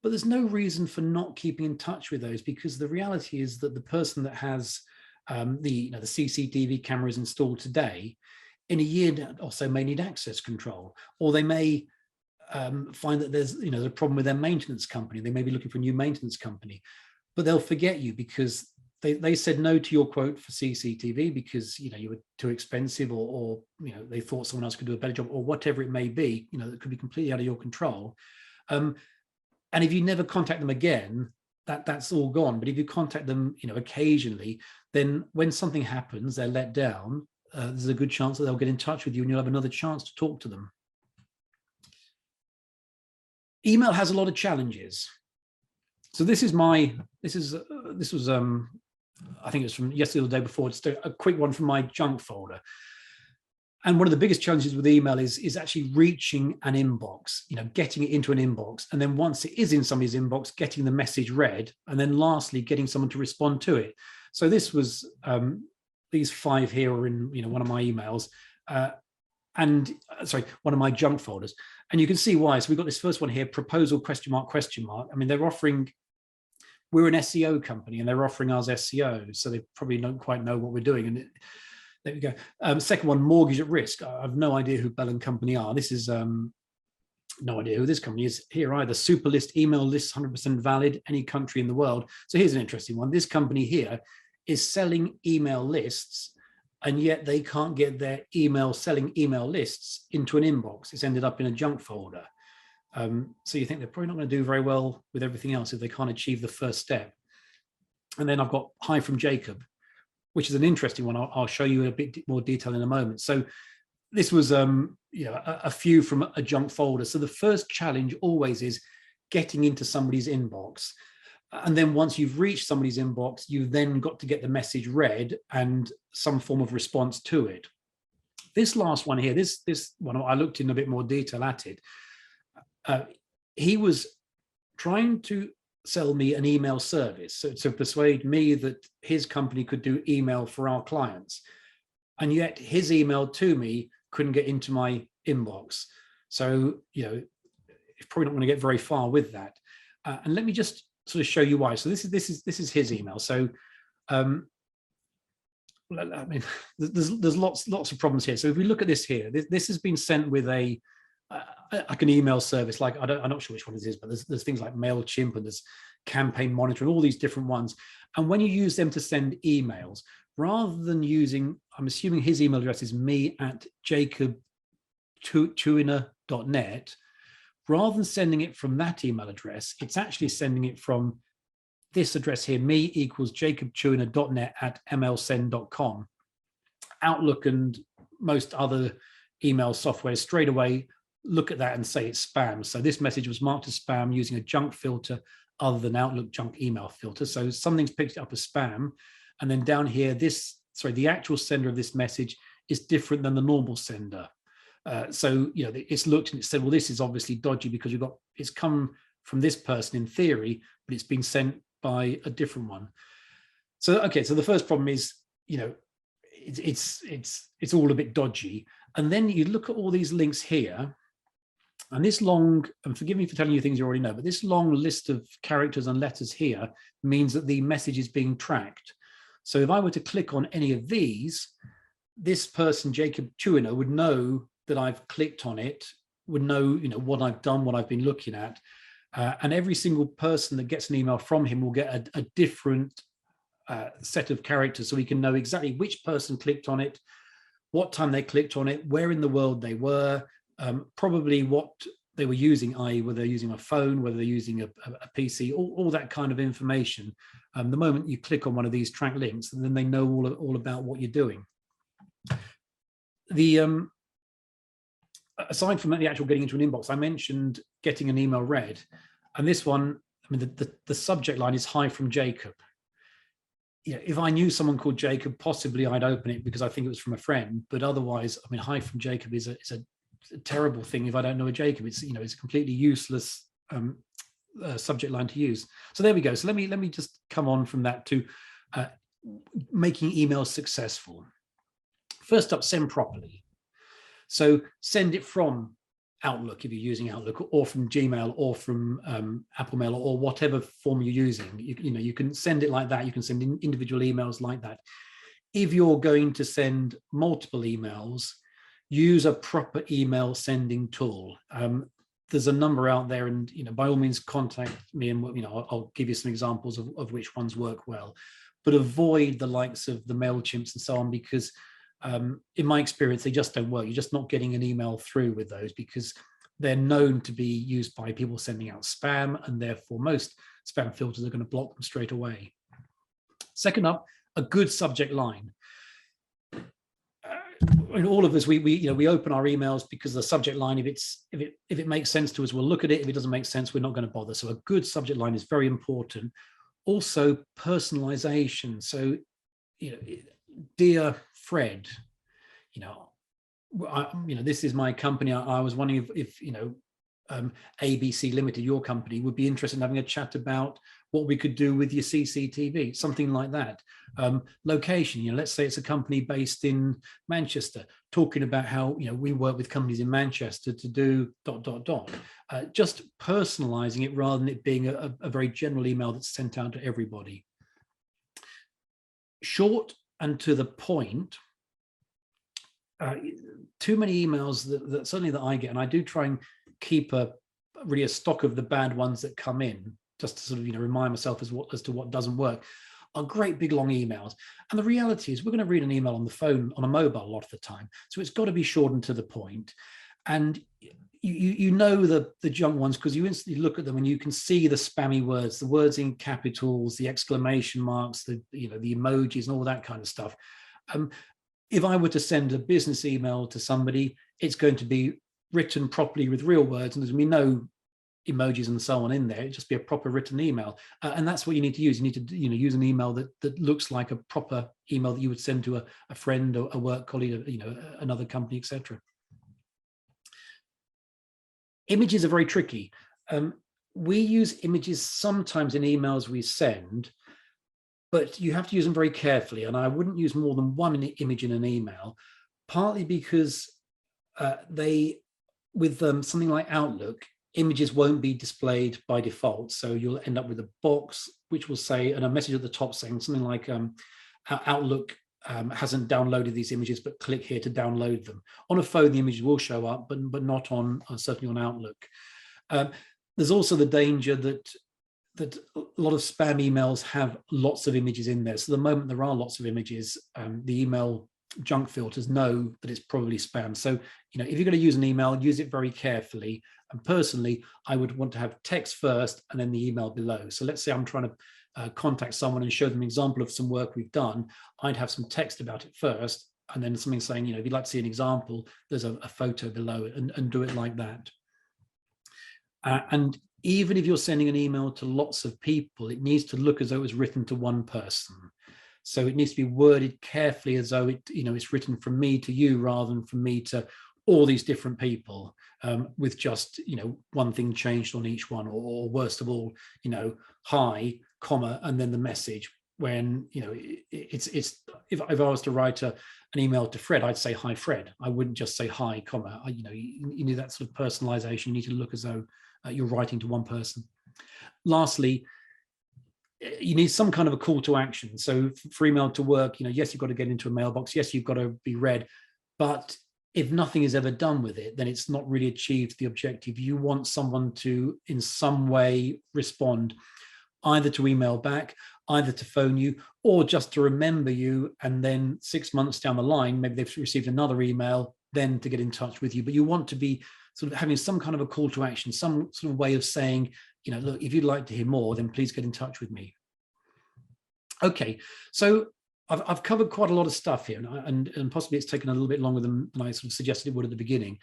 Speaker 1: but there's no reason for not keeping in touch with those, because the reality is that the person that has the CCTV cameras installed today, in a year or so, may need access control, or they may find that there's a problem with their maintenance company. They may be looking for a new maintenance company, but they'll forget you because they said no to your quote for CCTV because you were too expensive, or they thought someone else could do a better job, or whatever it may be. That could be completely out of your control. And if you never contact them again, that's all gone. But if you contact them, occasionally, then when something happens, they're let down. There's a good chance that they'll get in touch with you, and you'll have another chance to talk to them. Email has a lot of challenges. So this was I think it's from yesterday or the day before. Just a quick one from my junk folder. And one of the biggest challenges with email is actually reaching an inbox, getting it into an inbox. And then once it is in somebody's inbox, getting the message read. And then lastly, getting someone to respond to it. So this was, these 5 here are in one of my emails, one of my junk folders. And you can see why. So we've got this first one here, proposal ? I mean, they're offering, we're an SEO company and they're offering us SEO. So they probably don't quite know what we're doing. And there we go. Second one, mortgage at risk. I've no idea who Bell & Company are. This is no idea who this company is here either. Super list, email lists, 100% valid, any country in the world. So here's an interesting one. This company here is selling email lists, and yet they can't get their selling email lists into an inbox. It's ended up in a junk folder. So you think they're probably not going to do very well with everything else if they can't achieve the first step. And then I've got hi from Jacob, which is an interesting one. I'll show you a bit more detail in a moment. So this was a few from a junk folder. So the first challenge always is getting into somebody's inbox. And then once you've reached somebody's inbox, you've then got to get the message read and some form of response to it. This last one here, this one, I looked in a bit more detail at it. He was trying to sell me an email service, so to persuade me that his company could do email for our clients, and yet his email to me couldn't get into my inbox. So you're probably not going to get very far with that. And let me just sort of show you why. So this is his email. So I mean, there's lots of problems here. So if we look at this here, this has been sent with a like an email service, like I'm not sure which one it is, but there's things like MailChimp and there's campaign monitoring, all these different ones. And when you use them to send emails, rather than using, I'm assuming his email address is me@jacobchewiner.net, rather than sending it from that email address, it's actually sending it from this address here, me=jacobchewiner.net@mlsend.com. Outlook and most other email software straight away look at that and say it's spam. So this message was marked as spam using a junk filter other than Outlook junk email filter. So something's picked it up as spam. And then down here, the actual sender of this message is different than the normal sender. So, it's looked and it said, well, this is obviously dodgy because it's come from this person in theory, but it's been sent by a different one. So, okay, so the first problem is, it's all a bit dodgy. And then you look at all these links here, and this long, and forgive me for telling you things you already know, but this long list of characters and letters here means that the message is being tracked. So if I were to click on any of these, this person, Jacob Chewiner, would know that I've clicked on it, would know, what I've done, what I've been looking at. And every single person that gets an email from him will get a different set of characters, so we can know exactly which person clicked on it, what time they clicked on it, where in the world they were, probably what they were using, i.e. whether they're using a phone, whether they're using a PC, all that kind of information. The moment you click on one of these track links, then they know all about what you're doing. Aside from the actual getting into an inbox, I mentioned getting an email read, and this one, the subject line is "Hi from Jacob." If I knew someone called Jacob, possibly I'd open it because I think it was from a friend. But otherwise, "Hi from Jacob" is a terrible thing if I don't know a Jacob. It's it's a completely useless subject line to use. So there we go. So let me just come on from that to making emails successful. First up, send properly. So send it from Outlook if you're using Outlook, or from Gmail, or from Apple Mail, or whatever form you're using. You can send it like that. You can send individual emails like that. If you're going to send multiple emails, use a proper email sending tool. There's a number out there, and by all means contact me, and I'll give you some examples of which ones work well. But avoid the likes of the MailChimps and so on, because in my experience, they just don't work. You're just not getting an email through with those, because they're known to be used by people sending out spam, and therefore most spam filters are going to block them straight away. Second up, a good subject line. And all of us, we open our emails because the subject line, if it makes sense to us, we'll look at it. If it doesn't make sense, we're not going to bother. So a good subject line is very important. Also, personalization. So, dear Fred, this is my company. I was wondering if ABC Limited, your company, would be interested in having a chat about what we could do with your CCTV, something like that. Location, let's say it's a company based in Manchester, talking about how we work with companies in Manchester to do ... Just personalizing it rather than it being a very general email that's sent out to everybody. Short and to the point. Too many emails that certainly that I get, and I do try and keep really a stock of the bad ones that come in, just to sort of remind myself as to what doesn't work, are great big long emails. And the reality is, we're going to read an email on the phone, on a mobile, a lot of the time, so it's got to be short and to the point. And the junk ones, because you instantly look at them and you can see the spammy words, the words in capitals, the exclamation marks, the emojis and all that kind of stuff. If I were to send a business email to somebody, it's going to be written properly with real words, and there's going to be no emojis and so on in there. It'd just be a proper written email, and that's what you need to use. You need to use an email that looks like a proper email that you would send to a friend or a work colleague, another company, etc. Images are very tricky. We use images sometimes in emails we send, but you have to use them very carefully. And I wouldn't use more than one image in an email, partly because with something like Outlook, images won't be displayed by default. So you'll end up with a box which will say, and a message at the top saying something like Outlook hasn't downloaded these images, but click here to download them. On a phone, the images will show up, but not on certainly on Outlook. There's also the danger that a lot of spam emails have lots of images in there. So the moment there are lots of images, the email junk filters know that it's probably spam. So, if you're going to use an email, use it very carefully. And personally, I would want to have text first and then the email below. So let's say I'm trying to contact someone and show them an example of some work we've done. I'd have some text about it first, and then something saying, if you'd like to see an example, there's a photo below it, and do it like that. And even if you're sending an email to lots of people, it needs to look as though it was written to one person. So it needs to be worded carefully as though it's written from me to you rather than from me to all these different people, with just one thing changed on each one, or worst of all, hi, comma, and then the message. When it's if I was to write an email to Fred, I'd say hi Fred. I wouldn't just say hi, comma. You need that sort of personalization. You need to look as though you're writing to one person. Lastly, you need some kind of a call to action. So for email to work, yes, you've got to get into a mailbox. Yes, you've got to be read. But if nothing is ever done with it, then it's not really achieved the objective. You want someone to, in some way, respond, either to email back, either to phone you, or just to remember you. And then 6 months down the line, maybe they've received another email, then to get in touch with you. But you want to be sort of having some kind of a call to action, some sort of way of saying, look, if you'd like to hear more, then please get in touch with me. Okay, so I've covered quite a lot of stuff here, and possibly it's taken a little bit longer than I sort of suggested it would at the beginning,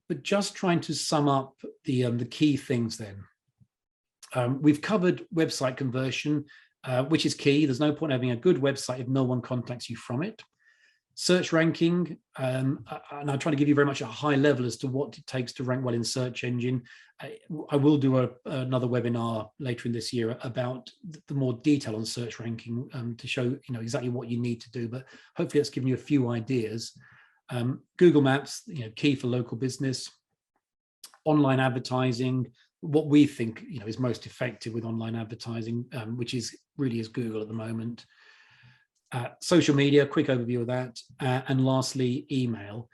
Speaker 1: but just trying to sum up the key things then. We've covered website conversion, which is key. There's no point having a good website if no one contacts you from it. Search ranking, and I'm trying to give you very much a high level as to what it takes to rank well in search engine. I will do another webinar later in this year about the more detail on search ranking, to show exactly what you need to do. But hopefully that's given you a few ideas. Google Maps, key for local business. Online advertising, what we think is most effective with online advertising, which really is Google at the moment. Social media, quick overview of that, and lastly, email.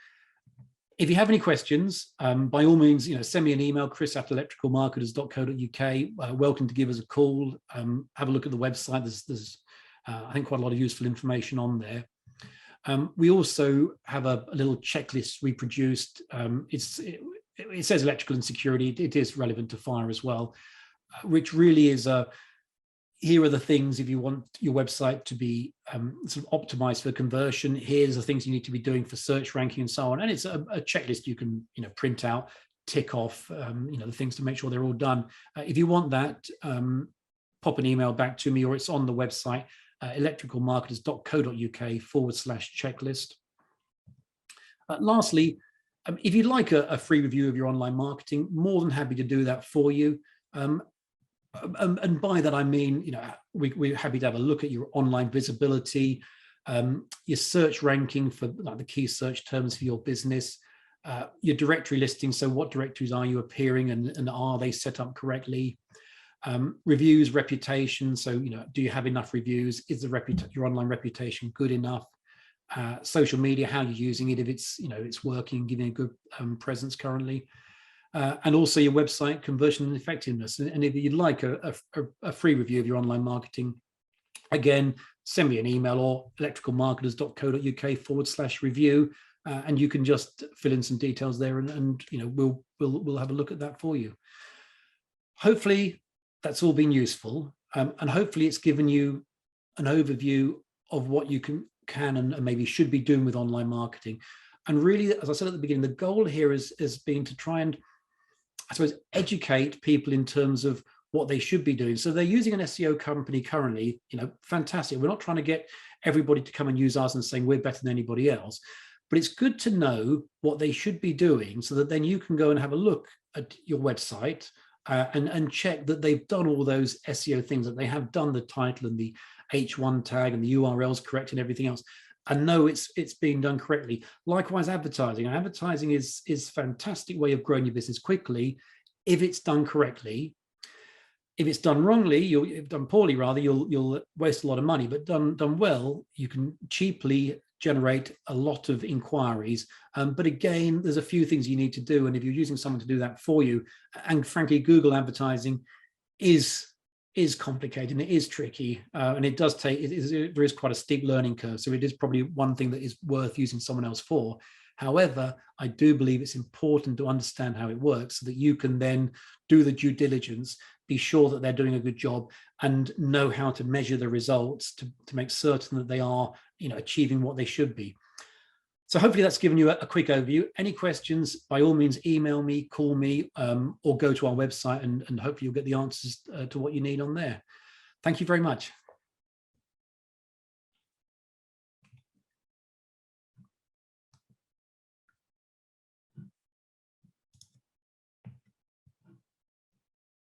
Speaker 1: If you have any questions, by all means, send me an email, chris@electricalmarketers.co.uk. Welcome to give us a call. Have a look at the website. There's I think, quite a lot of useful information on there. We also have a little checklist we produced. It says electrical and security. It is relevant to fire as well, which really is here are the things, if you want your website to be sort of optimized for conversion, here's the things you need to be doing for search ranking and so on. And it's a checklist you can print out, tick off, the things to make sure they're all done. If you want that, pop an email back to me, or it's on the website, electricalmarketers.co.uk/checklist. Lastly, if you'd like a free review of your online marketing, more than happy to do that for you. And by that, I mean, we're happy to have a look at your online visibility, your search ranking for the key search terms for your business, your directory listing. So what directories are you appearing, and are they set up correctly? Reviews, reputation. So, do you have enough reviews? Is your online reputation good enough? Social media, how you're using it, if it's working, giving a good presence currently. And also your website conversion and effectiveness. And if you'd like a free review of your online marketing, again, send me an email, or electricalmarketers.co.uk/review, and you can just fill in some details there, and we'll have a look at that for you. Hopefully that's all been useful, and hopefully it's given you an overview of what you can and maybe should be doing with online marketing. And really, as I said at the beginning, the goal here has been to try and, I suppose, educate people in terms of what they should be doing. So they're using an SEO company currently, fantastic. We're not trying to get everybody to come and use us and saying we're better than anybody else, but it's good to know what they should be doing, so that then you can go and have a look at your website and check that they've done all those SEO things, that they have done the title and the H1 tag and the URLs correct and everything else, and know it's being done correctly. Likewise, advertising. Advertising is a fantastic way of growing your business quickly if it's done correctly. If it's done wrongly, you'll done poorly rather, you'll waste a lot of money. But done well, you can cheaply generate a lot of inquiries. But again, there's a few things you need to do, and if you're using someone to do that for you, and frankly, Google advertising is complicated and it is tricky, and it does take there is quite a steep learning curve. So it is probably one thing that is worth using someone else for. However, I do believe it's important to understand how it works so that you can then do the due diligence, be sure that they're doing a good job, and know how to measure the results to make certain that they are, achieving what they should be. So hopefully that's given you a quick overview. Any questions, by all means, email me, call me, or go to our website, and hopefully you'll get the answers to what you need on there. Thank you very much.